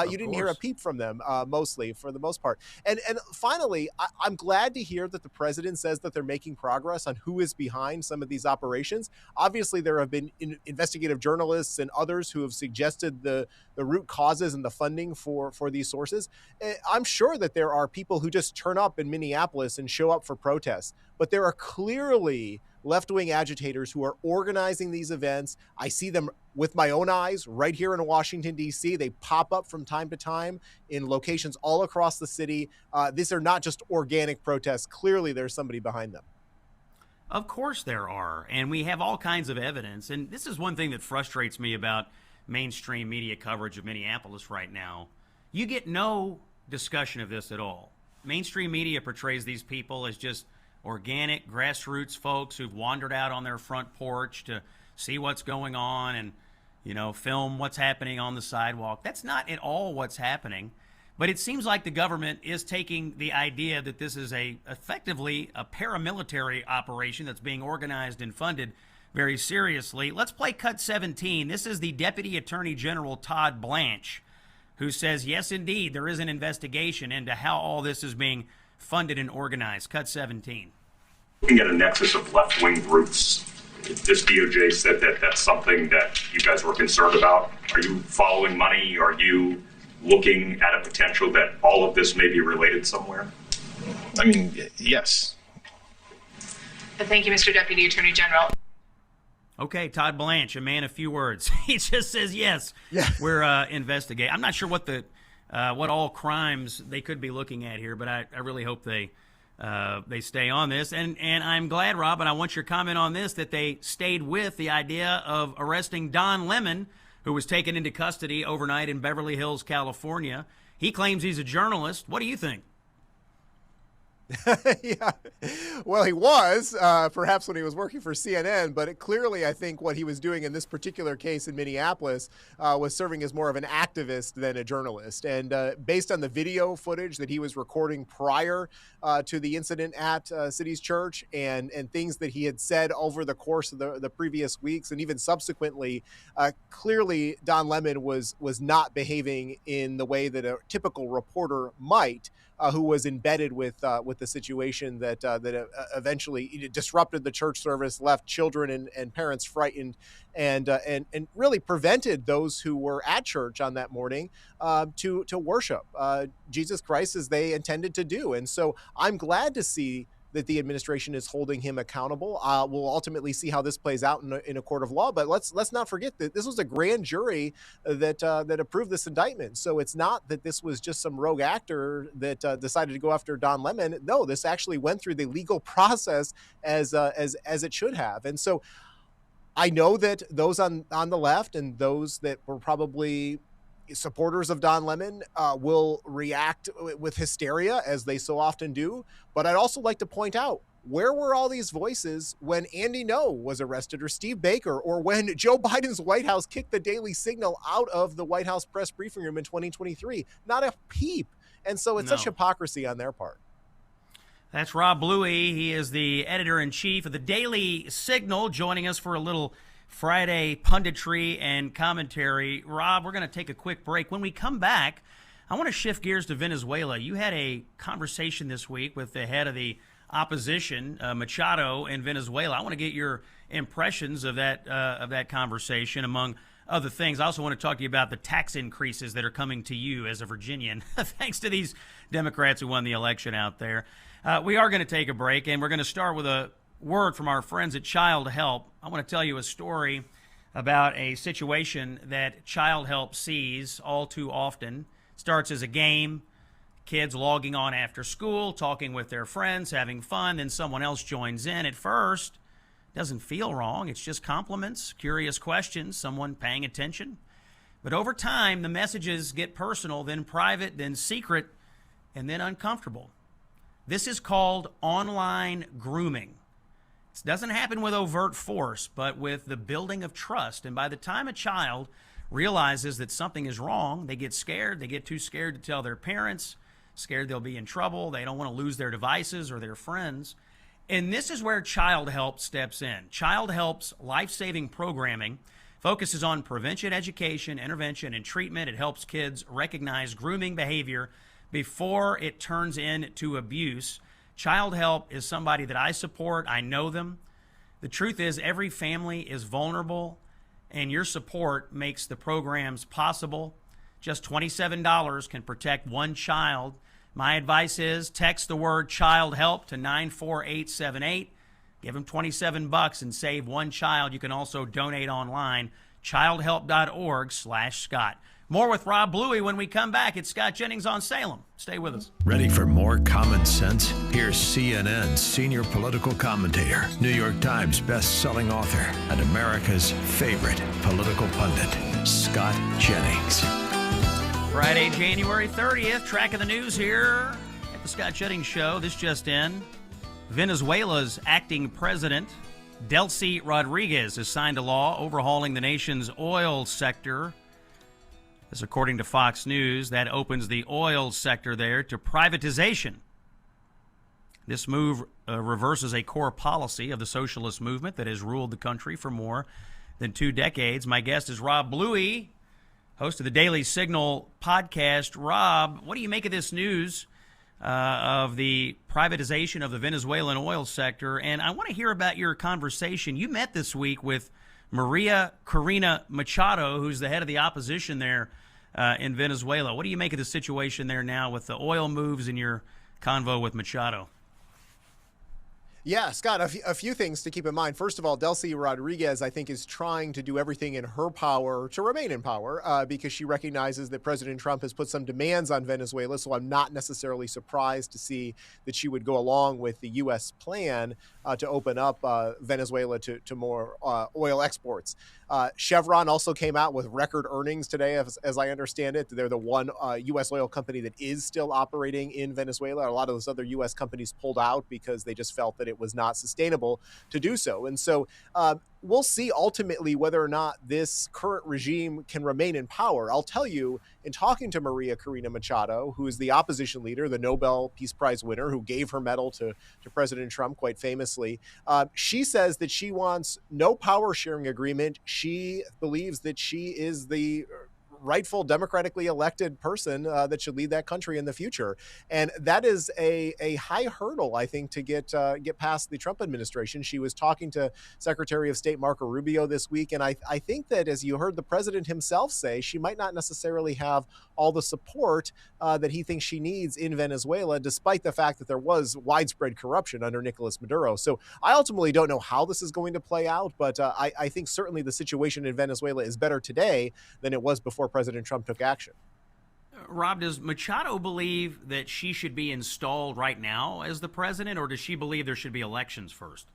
You didn't hear a peep from them, mostly, for the most part. And finally, I'm glad to hear that the president says that they're making progress on who is behind some of these operations. Obviously, there have been investigative journalists and others who have suggested the root causes and the funding for these sources. I'm sure that there are people who just turn up in Minneapolis and show up for protests, but there are clearly left-wing agitators who are organizing these events. I see them with my own eyes right here in Washington, D.C. They pop up from time to time in locations all across the city. These are not just organic protests. Clearly, there's somebody behind them. Of course there are, and we have all kinds of evidence. And this is one thing that frustrates me about mainstream media coverage of Minneapolis right now. You get no discussion of this at all. Mainstream media portrays these people as just organic grassroots folks who've wandered out on their front porch to see what's going on and, you know, film what's happening on the sidewalk. That's not at all what's happening. But it seems like the government is taking the idea that this is effectively a paramilitary operation that's being organized and funded very seriously. Let's play cut 17. This is the Deputy Attorney General Todd Blanche, who says, yes, indeed, there is an investigation into how all this is being funded and organized. Cut 17. Looking at a nexus of left-wing groups, this DOJ said that that's something that you guys were concerned about. Are you following money? Are you looking at a potential that all of this may be related somewhere? I mean, yes. Thank you, Mr. Deputy Attorney General. Okay, Todd Blanche, a man of few words. He just says, yes, we're investigating. I'm not sure what all crimes they could be looking at here, but I really hope they stay on this. And I'm glad, Rob, and I want your comment on this, that they stayed with the idea of arresting Don Lemon, who was taken into custody overnight in Beverly Hills, California. He claims he's a journalist. What do you think? Yeah, well, he was, perhaps when he was working for CNN, but clearly I think what he was doing in this particular case in Minneapolis was serving as more of an activist than a journalist. And based on the video footage that he was recording prior to the incident at City's Church and things that he had said over the course of the previous weeks and even subsequently, clearly Don Lemon was not behaving in the way that a typical reporter might. who was embedded with the situation that eventually disrupted the church service, left children and parents frightened, and really prevented those who were at church on that morning to worship Jesus Christ as they intended to do. And so I'm glad to see that the administration is holding him accountable. We'll ultimately see how this plays out in a court of law. But let's not forget that this was a grand jury that approved this indictment. So it's not that this was just some rogue actor that decided to go after Don Lemon. No, this actually went through the legal process as it should have. And so I know that those on the left and those that were probably supporters of Don Lemon will react with hysteria, as they so often do. But I'd also like to point out, where were all these voices when Andy Ngo was arrested, or Steve Baker, or when Joe Biden's White House kicked the Daily Signal out of the White House press briefing room in 2023? Not a peep. And so it's such hypocrisy on their part. That's Rob Bluey. He is the editor-in-chief of the Daily Signal, joining us for a little Friday punditry and commentary. Rob, we're going to take a quick break. When we come back, I want to shift gears to Venezuela. You had a conversation this week with the head of the opposition, Machado, in Venezuela. I want to get your impressions of that conversation, among other things. I also want to talk to you about the tax increases that are coming to you as a Virginian, thanks to these Democrats who won the election out there. We are going to take a break, and we're going to start with a word from our friends at Child Help. I want to tell you a story about a situation that Child Help sees all too often. Starts as a game, kids logging on after school, talking with their friends, having fun, then someone else joins in. At first, doesn't feel wrong. It's just compliments, curious questions, someone paying attention. But over time, the messages get personal, then private, then secret, and then uncomfortable. This is called online grooming. It doesn't happen with overt force, but with the building of trust. And by the time a child realizes that something is wrong, they get scared. They get too scared to tell their parents, scared they'll be in trouble. They don't want to lose their devices or their friends. And this is where Child Help steps in. Child Help's life-saving programming focuses on prevention, education, intervention, and treatment. It helps kids recognize grooming behavior before it turns into abuse. Child Help is somebody that I support. I know them. The truth is, every family is vulnerable, and your support makes the programs possible. Just $27 can protect one child. My advice is text the word Child Help to 94878. Give them $27 and save one child. You can also donate online, childhelp.org/Scott. More with Rob Bluey when we come back. It's Scott Jennings on Salem. Stay with us. Ready for more common sense? Here's CNN's senior political commentator, New York Times best-selling author, and America's favorite political pundit, Scott Jennings. Friday, January 30th. Track of the news here at the Scott Jennings Show. This just in. Venezuela's acting president, Delcy Rodriguez, has signed a law overhauling the nation's oil sector. This, according to Fox News, that opens the oil sector there to privatization. This move reverses a core policy of the socialist movement that has ruled the country for more than 2 decades. My guest is Rob Bluey, host of the Daily Signal podcast. Rob, what do you make of this news of the privatization of the Venezuelan oil sector? And I want to hear about your conversation. You met this week with Maria Corina Machado, who's the head of the opposition there in Venezuela. What do you make of the situation there now with the oil moves and your convo with Machado? Yeah, Scott, a few things to keep in mind. First of all, Delcy Rodriguez, I think, is trying to do everything in her power to remain in power because she recognizes that President Trump has put some demands on Venezuela. So I'm not necessarily surprised to see that she would go along with the U.S. plan to open up Venezuela to more oil exports. Chevron also came out with record earnings today, as I understand it. They're the one U.S. oil company that is still operating in Venezuela. A lot of those other U.S. companies pulled out because they just felt that it was not sustainable to do so. And so we'll see ultimately whether or not this current regime can remain in power. I'll tell you, in talking to Maria Corina Machado, who is the opposition leader, the Nobel Peace Prize winner, who gave her medal to President Trump quite famously, she says that she wants no power sharing agreement. She believes that she is the rightful democratically elected person that should lead that country in the future. And that is a high hurdle, I think, to get past the Trump administration. She was talking to Secretary of State Marco Rubio this week, and I think that, as you heard the president himself say, she might not necessarily have all the support that he thinks she needs in Venezuela, despite the fact that there was widespread corruption under Nicolas Maduro. So I ultimately don't know how this is going to play out, but I think certainly the situation in Venezuela is better today than it was before President Trump took action. Rob, does Machado believe that she should be installed right now as the president, or does she believe there should be elections first?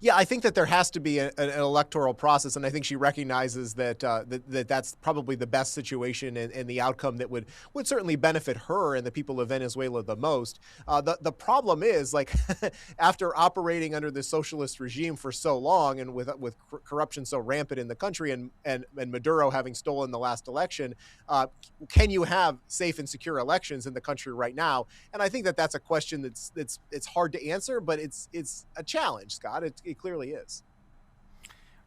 Yeah, I think that there has to be an electoral process, and I think she recognizes that that's probably the best situation and the outcome that would certainly benefit her and the people of Venezuela the most. The problem is, like, after operating under the socialist regime for so long and with corruption so rampant in the country and Maduro having stolen the last election, can you have safe and secure elections in the country right now? And I think that that's a question it's hard to answer, but it's a challenge, Scott. It clearly is.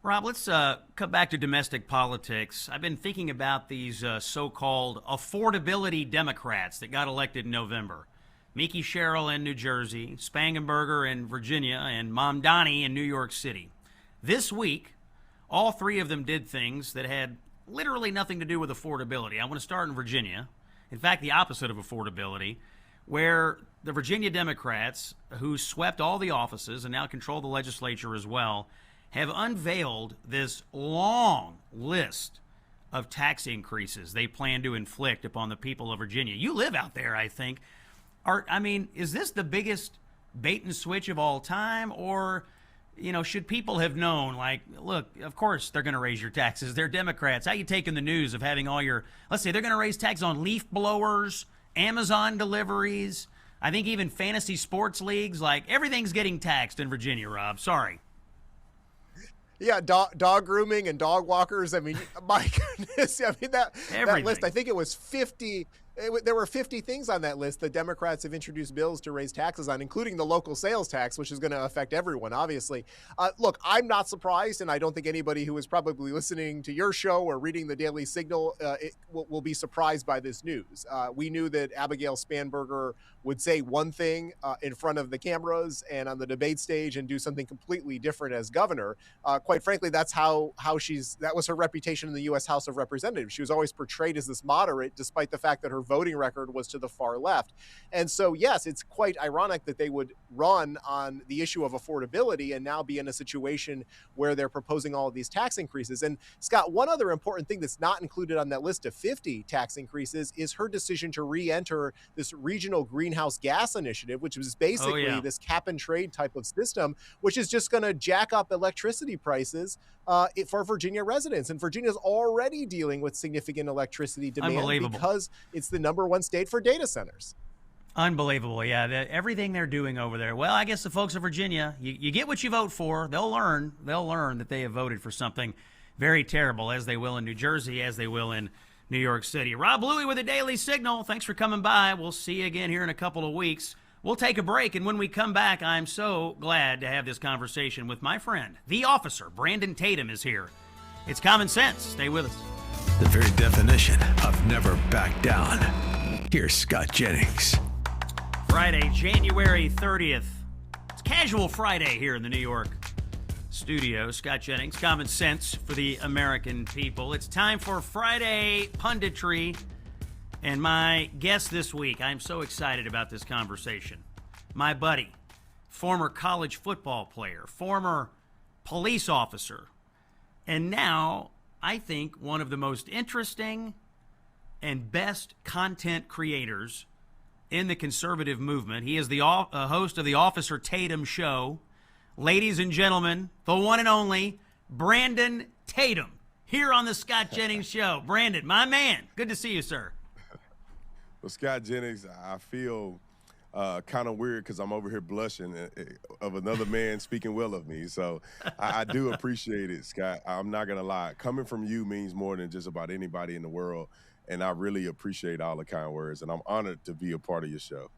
Rob, let's come back to domestic politics. I've been thinking about these so-called affordability Democrats that got elected in November. Mickey Sherrill in New Jersey, Spangenberger in Virginia, and Mamdani in New York City. This week, all three of them did things that had literally nothing to do with affordability. I want to start in Virginia. In fact, the opposite of affordability, where the Virginia Democrats, who swept all the offices and now control the legislature as well, have unveiled this long list of tax increases they plan to inflict upon the people of Virginia. You live out there, I think. Is this the biggest bait and switch of all time? Or, should people have known, like, look, of course they're going to raise your taxes. They're Democrats. How you taking the news of having let's say they're going to raise taxes on leaf blowers, Amazon deliveries, I think even fantasy sports leagues, like everything's getting taxed in Virginia, Rob. Sorry. Yeah, dog grooming and dog walkers. I mean, my goodness. I mean, that list, I think it was 50. There were 50 things on that list that Democrats have introduced bills to raise taxes on, including the local sales tax, which is going to affect everyone, obviously. Look, I'm not surprised, and I don't think anybody who is probably listening to your show or reading the Daily Signal will be surprised by this news. We knew that Abigail Spanberger would say one thing in front of the cameras and on the debate stage and do something completely different as governor. Quite frankly, that's that was her reputation in the U.S. House of Representatives. She was always portrayed as this moderate, despite the fact that her voting record was to the far left. And so, yes, it's quite ironic that they would run on the issue of affordability and now be in a situation where they're proposing all of these tax increases. And Scott, one other important thing that's not included on that list of 50 tax increases is her decision to re-enter this regional greenhouse gas initiative, which is basically this cap and trade type of system, which is just going to jack up electricity prices for Virginia residents. And Virginia's already dealing with significant electricity demand because it's the number one state for data centers. Unbelievable. Yeah, everything they're doing over there. Well, I guess the folks of Virginia, you get what you vote for. They'll learn that they have voted for something very terrible, as they will in New Jersey, as they will in New York City. Rob Louie with the Daily Signal. Thanks for coming by. We'll see you again here in a couple of weeks. We'll take a break, and when we come back, I'm so glad to have this conversation with my friend, the officer, Brandon Tatum, is here. It's Common Sense. Stay with us. The very definition of never back down. Here's Scott Jennings. Friday, January 30th. It's Casual Friday here in the New York studio. Scott Jennings, Common Sense for the American people. It's time for Friday Punditry. And my guest this week, I'm so excited about this conversation. My buddy, former college football player, former police officer, and now I think one of the most interesting and best content creators in the conservative movement. He is the host of the Officer Tatum Show. Ladies and gentlemen, the one and only Brandon Tatum here on the Scott Jennings Show. Brandon, my man, good to see you, sir. Well, Scott Jennings, I feel kind of weird because I'm over here blushing of another man speaking well of me. So I do appreciate it, Scott. I'm not going to lie. Coming from you means more than just about anybody in the world. And I really appreciate all the kind words. And I'm honored to be a part of your show.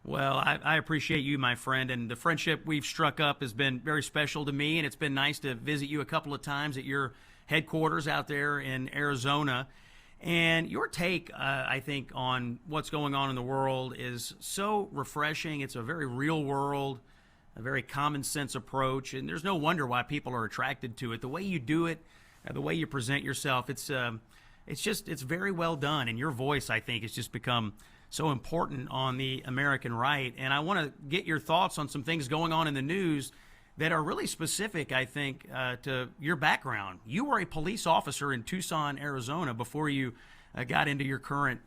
Well, I appreciate you, my friend. And the friendship we've struck up has been very special to me. And it's been nice to visit you a couple of times at your headquarters out there in Arizona. And your take, I think, on what's going on in the world is so refreshing. It's a very real world, a very common sense approach, and there's no wonder why people are attracted to it. The way you do it, the way you present yourself, it's very well done. And your voice, I think, has just become so important on the American right. And I want to get your thoughts on some things going on in the news that are really specific, I think, to your background. You were a police officer in Tucson, Arizona, before you got into your current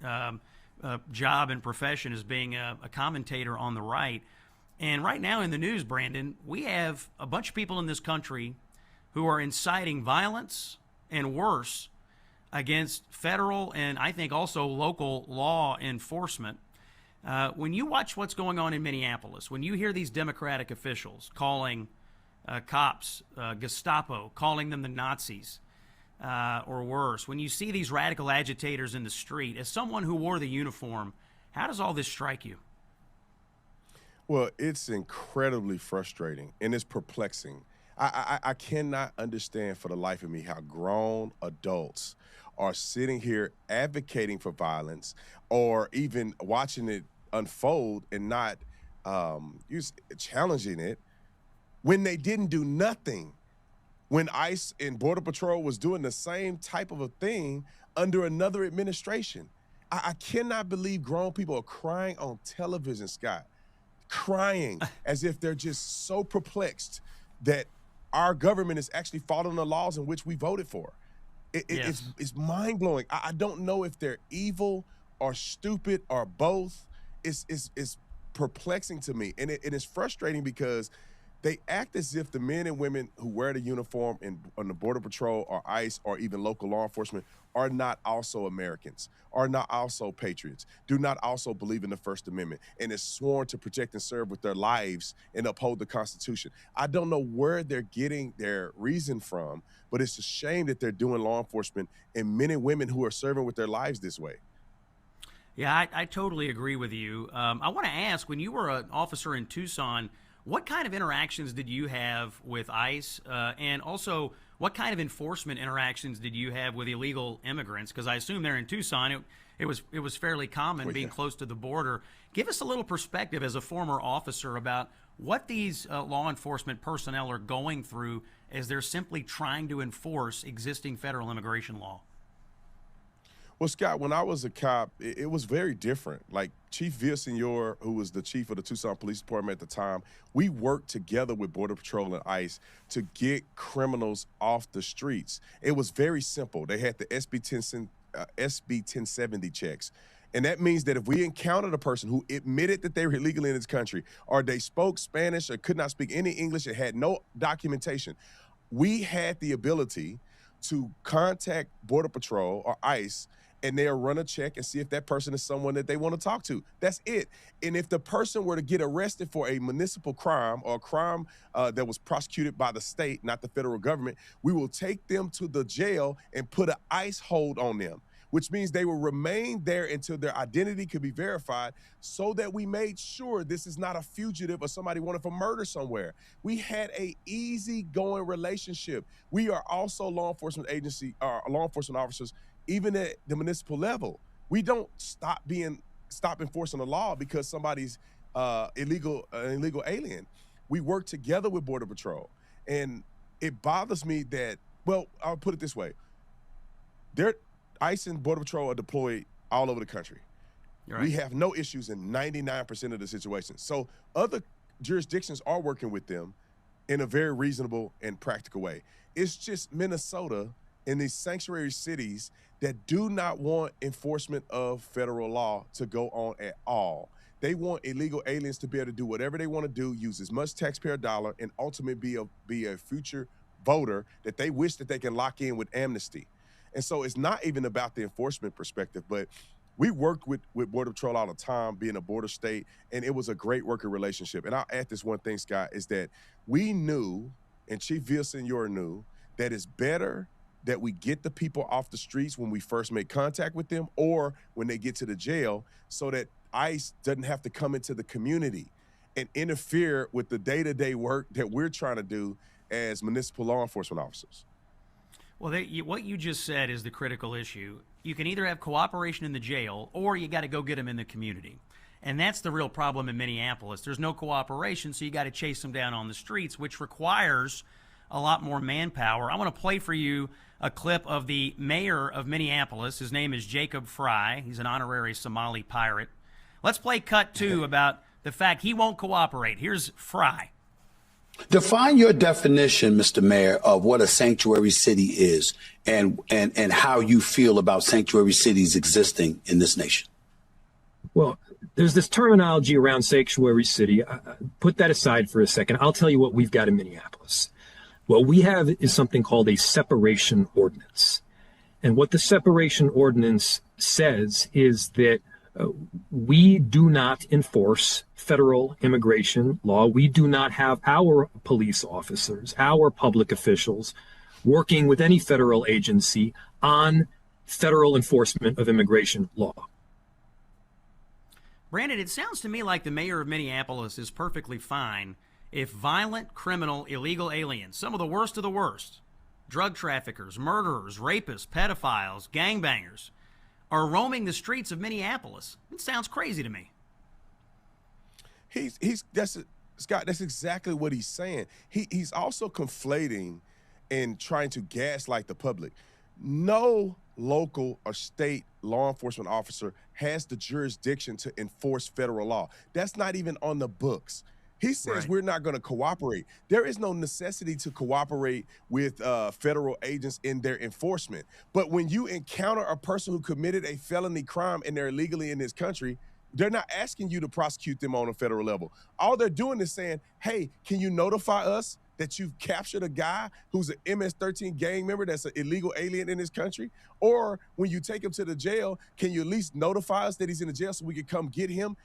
job and profession as being a commentator on the right. And right now in the news, Brandon, we have a bunch of people in this country who are inciting violence and worse against federal and I think also local law enforcement. When you watch what's going on in Minneapolis, when you hear these Democratic officials calling cops, Gestapo, calling them the Nazis or worse, when you see these radical agitators in the street, as someone who wore the uniform, how does all this strike you? Well, it's incredibly frustrating and it's perplexing. I cannot understand for the life of me how grown adults are sitting here advocating for violence or even watching it unfold and not challenging it when they didn't do nothing. When ICE and Border Patrol was doing the same type of a thing under another administration. I cannot believe grown people are crying on television, Scott, crying as if they're just so perplexed that our government is actually following the laws in which we voted for. It's mind-blowing. I don't know if they're evil or stupid or both. It's perplexing to me. And it is frustrating because they act as if the men and women who wear the uniform on the Border Patrol or ICE or even local law enforcement are not also Americans, are not also patriots, do not also believe in the First Amendment, and is sworn to protect and serve with their lives and uphold the Constitution. I don't know where they're getting their reason from, but it's a shame that they're doing law enforcement and men and women who are serving with their lives this way. Yeah, I totally agree with you. I want to ask, when you were an officer in Tucson, what kind of interactions did you have with ICE? And also, what kind of enforcement interactions did you have with illegal immigrants? Because I assume they're in Tucson. It was fairly common being close to the border. Give us a little perspective as a former officer about what these law enforcement personnel are going through as they're simply trying to enforce existing federal immigration law. Well, Scott, when I was a cop, it was very different. Like Chief Villasenor, who was the chief of the Tucson Police Department at the time, we worked together with Border Patrol and ICE to get criminals off the streets. It was very simple. They had the SB 1070 checks. And that means that if we encountered a person who admitted that they were illegally in this country, or they spoke Spanish or could not speak any English and had no documentation, we had the ability to contact Border Patrol or ICE, and they'll run a check and see if that person is someone that they want to talk to. That's it. And if the person were to get arrested for a municipal crime or a crime that was prosecuted by the state, not the federal government, we will take them to the jail and put an ICE hold on them, which means they will remain there until their identity could be verified, so that we made sure this is not a fugitive or somebody wanted for murder somewhere. We had a easygoing relationship. We are also law enforcement officers, even at the municipal level. We don't stop enforcing the law because somebody's illegal alien. We work together with Border Patrol. And it bothers me that, well, I'll put it this way. ICE and Border Patrol are deployed all over the country. Right. We have no issues in 99% of the situations. So other jurisdictions are working with them in a very reasonable and practical way. It's just Minnesota and these sanctuary cities that do not want enforcement of federal law to go on at all. They want illegal aliens to be able to do whatever they want to do, use as much taxpayer dollar, and ultimately be a future voter that they wish that they can lock in with amnesty. And so it's not even about the enforcement perspective, but we worked with Border Patrol all the time, being a border state, and it was a great working relationship. And I'll add this one thing, Scott, is that we knew, and Chief Villasenor knew, that it's better that we get the people off the streets when we first make contact with them or when they get to the jail, so that ICE doesn't have to come into the community and interfere with the day-to-day work that we're trying to do as municipal law enforcement officers. Well, what you just said is the critical issue. You can either have cooperation in the jail or you got to go get them in the community. And that's the real problem in Minneapolis. There's no cooperation, so you got to chase them down on the streets, which requires a lot more manpower. I want to play for you a clip of the mayor of Minneapolis. His name is Jacob Fry. He's an honorary Somali pirate. Let's play cut 2 about the fact he won't cooperate. Here's Fry. Define your definition, Mr. Mayor, of what a sanctuary city is and how you feel about sanctuary cities existing in this nation. Well, there's this terminology around sanctuary city. Put that aside for a second. I'll tell you what we've got in Minneapolis. What we have is something called a separation ordinance. And what the separation ordinance says is that we do not enforce federal immigration law. We do not have our police officers, our public officials working with any federal agency on federal enforcement of immigration law. Brandon, it sounds to me like the mayor of Minneapolis is perfectly fine if violent, criminal, illegal aliens, some of the worst, drug traffickers, murderers, rapists, pedophiles, gangbangers, are roaming the streets of Minneapolis. It sounds crazy to me. Scott, that's exactly what he's saying. He's also conflating and trying to gaslight the public. No local or state law enforcement officer has the jurisdiction to enforce federal law. That's not even on the books. He says we're not going to cooperate. There is no necessity to cooperate with federal agents in their enforcement. But when you encounter a person who committed a felony crime and they're illegally in this country, they're not asking you to prosecute them on a federal level. All they're doing is saying, hey, can you notify us that you've captured a guy who's an MS-13 gang member that's an illegal alien in this country? Or when you take him to the jail, can you at least notify us that he's in the jail so we can come get him?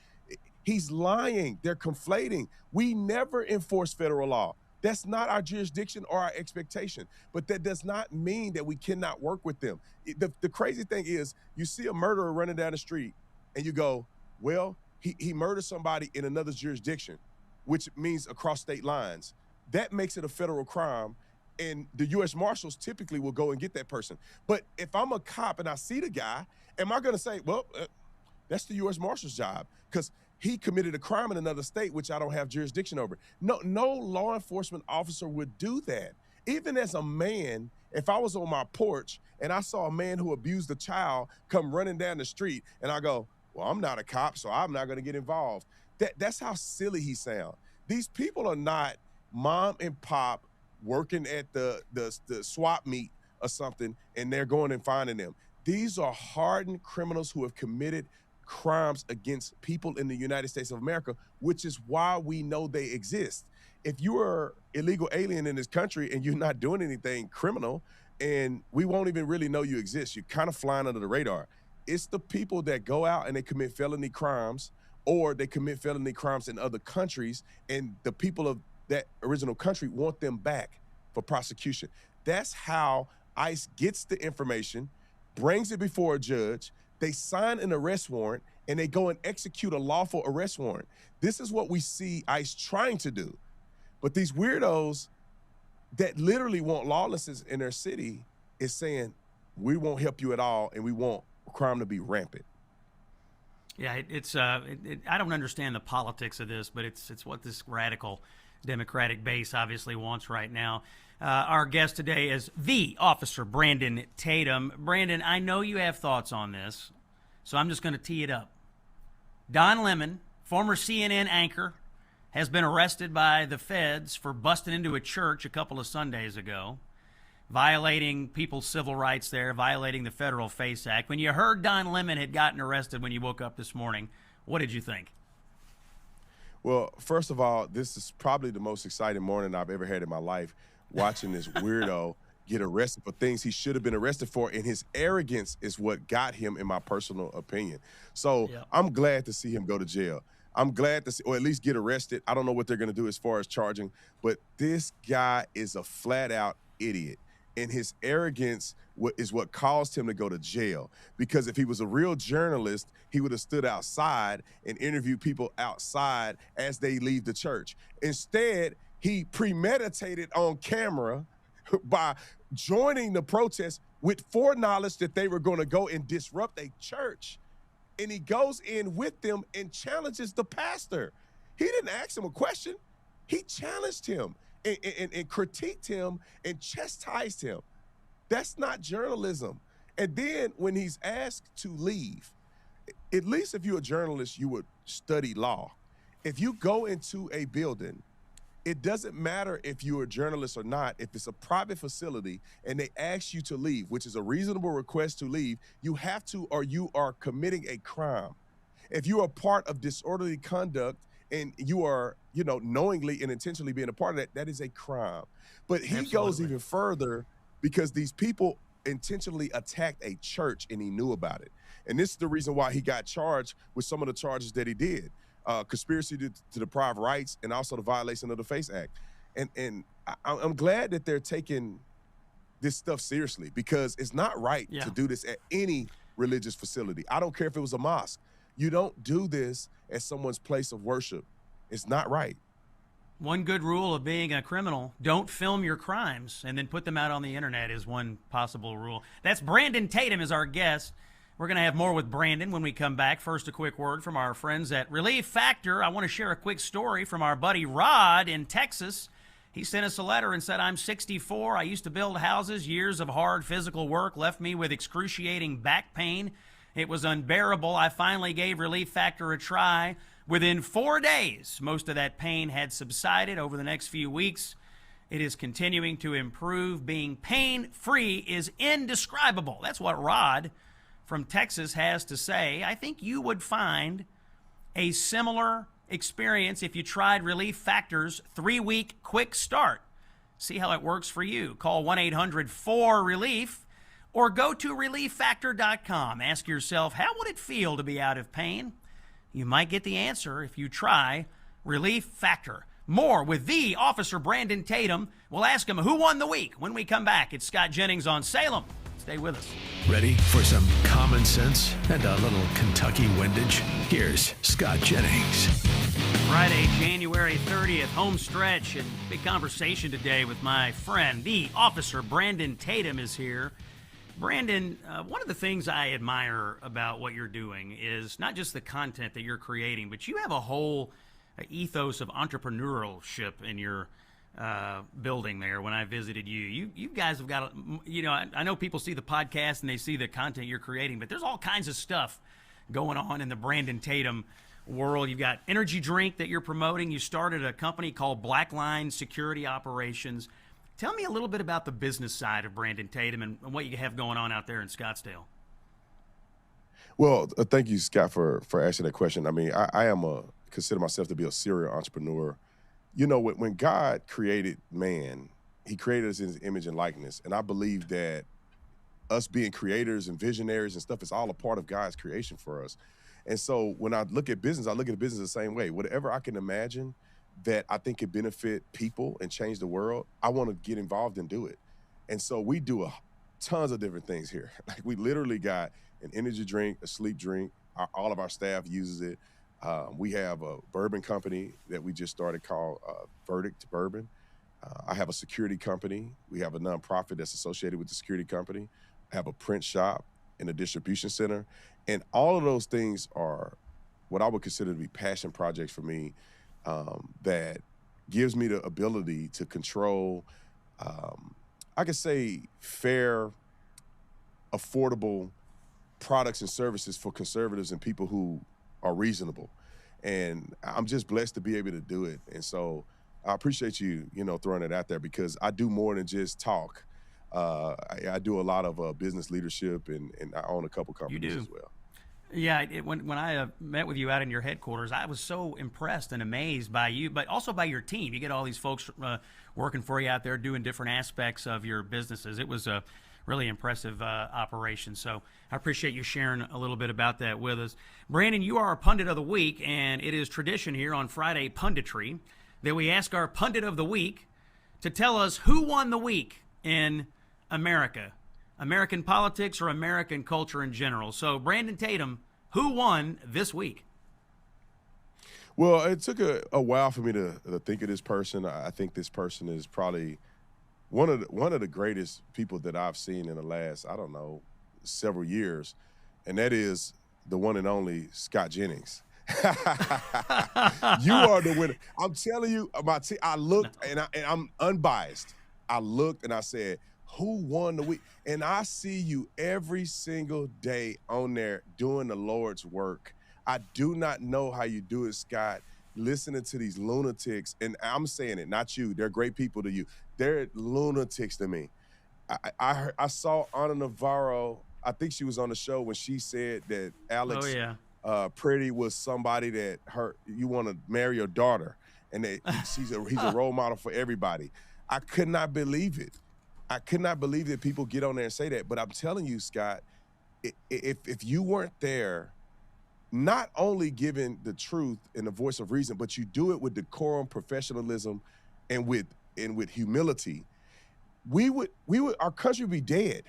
He's lying. They're conflating. We never enforce federal law. That's not our jurisdiction or our expectation. But that does not mean that we cannot work with them. The crazy thing is, you see a murderer running down the street and you go, well, he murdered somebody in another jurisdiction, which means across state lines. That makes it a federal crime. And the U.S. Marshals typically will go and get that person. But if I'm a cop and I see the guy, am I going to say, well, that's the U.S. Marshal's job? Because he committed a crime in another state, which I don't have jurisdiction over. No law enforcement officer would do that. Even as a man, if I was on my porch and I saw a man who abused a child come running down the street and I go, well, I'm not a cop, so I'm not going to get involved. That's how silly he sounds. These people are not mom and pop working at the swap meet or something, and they're going and finding them. These are hardened criminals who have committed crimes against people in the United States of America, which is why we know they exist. If you are illegal alien in this country and you're not doing anything criminal, and we won't even really know you exist, you're kind of flying under the radar. It's the people that go out and they commit felony crimes, or they commit felony crimes in other countries, and the people of that original country want them back for prosecution. That's how ICE gets the information, brings it before a judge, they sign an arrest warrant, and they go and execute a lawful arrest warrant. This is what we see ICE trying to do. But these weirdos that literally want lawlessness in their city is saying, we won't help you at all, and we want crime to be rampant. Yeah, I don't understand the politics of this, but it's what this radical Democratic base obviously wants right now. Our guest today is the officer, Brandon Tatum. Brandon, I know you have thoughts on this, so I'm just going to tee it up. Don Lemon, former CNN anchor, has been arrested by the feds for busting into a church a couple of Sundays ago, violating people's civil rights there, violating the Federal FACE Act. When you heard Don Lemon had gotten arrested when you woke up this morning, what did you think? Well, first of all, this is probably the most exciting morning I've ever had in my life, watching this weirdo get arrested for things he should have been arrested for, and his arrogance is what got him, in my personal opinion. So I'm glad to see him go to jail. I'm glad to see, or at least get arrested. I don't know what they're going to do as far as charging, but this guy is a flat-out idiot. And his arrogance is what caused him to go to jail. Because if he was a real journalist, he would have stood outside and interviewed people outside as they leave the church. Instead, he premeditated on camera by joining the protest with foreknowledge that they were going to go and disrupt a church. And he goes in with them and challenges the pastor. He didn't ask him a question. He challenged him and critiqued him and chastised him. That's not journalism. And then when he's asked to leave, at least if you're a journalist, you would study law. If you go into a building, it doesn't matter if you're a journalist or not. If it's a private facility and they ask you to leave, which is a reasonable request to leave, you have to, or you are committing a crime. If you are part of disorderly conduct and you are, knowingly and intentionally being a part of that, that is a crime. But he goes even further because these people intentionally attacked a church and he knew about it. And this is the reason why he got charged with some of the charges that he did. Conspiracy to deprive rights and also the violation of the FACE Act. And I'm glad that they're taking this stuff seriously because it's not right to do this at any religious facility. I don't care if it was a mosque. You don't do this at someone's place of worship. It's not right. One good rule of being a criminal, don't film your crimes and then put them out on the internet is one possible rule. That's Brandon Tatum is our guest. We're going to have more with Brandon when we come back. First, a quick word from our friends at Relief Factor. I want to share a quick story from our buddy Rod in Texas. He sent us a letter and said, I'm 64. I used to build houses. Years of hard physical work left me with excruciating back pain. It was unbearable. I finally gave Relief Factor a try. Within 4 days, most of that pain had subsided. Over the next few weeks, it is continuing to improve. Being pain-free is indescribable. That's what Rod from Texas has to say. I think you would find a similar experience if you tried Relief Factor's 3-week quick start. See how it works for you. Call 1-800-4RELIEF or go to relieffactor.com. Ask yourself, how would it feel to be out of pain? You might get the answer if you try Relief Factor. More with the Officer Brandon Tatum. We'll ask him who won the week when we come back. It's Scott Jennings on Salem. Stay with us. Ready for some common sense and a little Kentucky windage? Here's Scott Jennings. Friday, January 30th, home stretch, and big conversation today with my friend, the Officer Brandon Tatum is here. Brandon, one of the things I admire about what you're doing is not just the content that you're creating, but you have a whole ethos of entrepreneurship in your building there. When I visited you guys have got, I know people see the podcast and they see the content you're creating, but there's all kinds of stuff going on in the Brandon Tatum world. You've got energy drink that you're promoting. You started a company called Black Line Security Operations. Tell me a little bit about the business side of Brandon Tatum and what you have going on out there in Scottsdale. Well, thank you, Scott, for asking that question. I mean, I consider myself to be a serial entrepreneur. When God created man, he created us in his image and likeness. And I believe that us being creators and visionaries and stuff is all a part of God's creation for us. And so when I look at business, I look at business the same way. Whatever I can imagine that I think could benefit people and change the world, I want to get involved and do it. And so we do tons of different things here. Like we literally got an energy drink, a sleep drink. All of our staff uses it. We have a bourbon company that we just started called Verdict Bourbon. I have a security company. We have a nonprofit that's associated with the security company. I have a print shop and a distribution center. And all of those things are what I would consider to be passion projects for me that gives me the ability to control, I could say, fair, affordable products and services for conservatives and people who are reasonable. And I'm just blessed to be able to do it. And so I appreciate you, throwing it out there because I do more than just talk. I do a lot of business leadership and I own a couple companies as well. Yeah, when I met with you out in your headquarters, I was so impressed and amazed by you, but also by your team. You get all these folks working for you out there doing different aspects of your businesses. It was a really impressive operation. So I appreciate you sharing a little bit about that with us. Brandon, you are our Pundit of the Week, and it is tradition here on Friday Punditry that we ask our Pundit of the Week to tell us who won the week in America. American politics or American culture in general. So, Brandon Tatum, who won this week? Well, it took a while for me to think of this person. I think this person is probably one of the greatest people that I've seen in the last, I don't know, several years, and that is the one and only Scott Jennings. You are the winner. I'm telling you, I looked, and I'm unbiased. I looked and I said, who won the week? And I see you every single day on there doing the Lord's work. I do not know how you do it, Scott, listening to these lunatics. And I'm saying it, not you. They're great people to you. They're lunatics to me. I saw Ana Navarro. I think she was on the show when she said that Alex Pretty was somebody that you want to marry your daughter, and he's a role model for everybody. I could not believe it. I could not believe that people get on there and say that. But I'm telling you, Scott, if you weren't there, not only giving the truth and the voice of reason, but you do it with decorum, professionalism, and with humility, our country would be dead.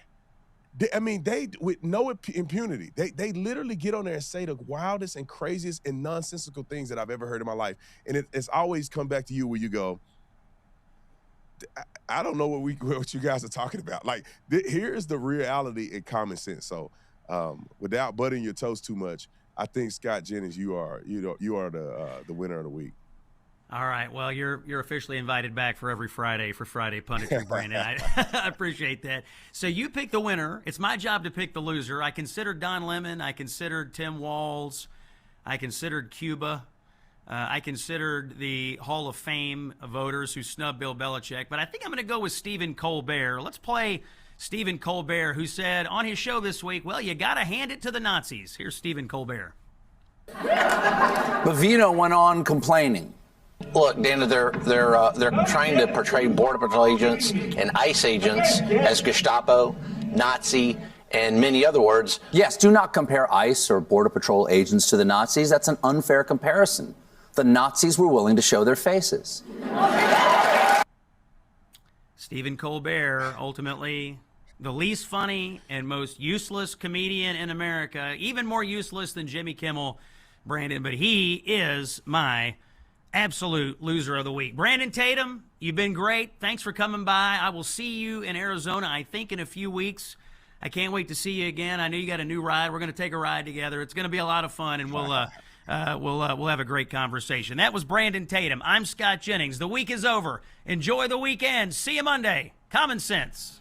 They with no impunity. They literally get on there and say the wildest and craziest and nonsensical things that I've ever heard in my life. And it's always come back to you where you go, I don't know what you guys are talking about. Like, here's the reality and common sense. So without buttering your toast too much, I think, Scott Jennings, you are the winner of the week. All right. Well, you're officially invited back for every Friday for Friday Punditry, Brandon. I appreciate that. So you pick the winner. It's my job to pick the loser. I considered Don Lemon. I considered Tim Walz. I considered Cuba. I considered the Hall of Fame voters who snubbed Bill Belichick. But I think I'm going to go with Stephen Colbert. Let's play Stephen Colbert, who said on his show this week, well, you got to hand it to the Nazis. Here's Stephen Colbert. Bavino went on complaining. Look, Dana, they're trying to portray Border Patrol agents and ICE agents as Gestapo, Nazi, and many other words. Yes, do not compare ICE or Border Patrol agents to the Nazis. That's an unfair comparison. The Nazis were willing to show their faces. Stephen Colbert, ultimately the least funny and most useless comedian in America, even more useless than Jimmy Kimmel, Brandon, but he is my absolute loser of the week. Brandon Tatum, you've been great. Thanks for coming by. I will see you in Arizona, I think, in a few weeks. I can't wait to see you again. I know you got a new ride. We're going to take a ride together. It's going to be a lot of fun, and we'll have a great conversation. That was Brandon Tatum. I'm Scott Jennings. The week is over. Enjoy the weekend. See you Monday. Common Sense.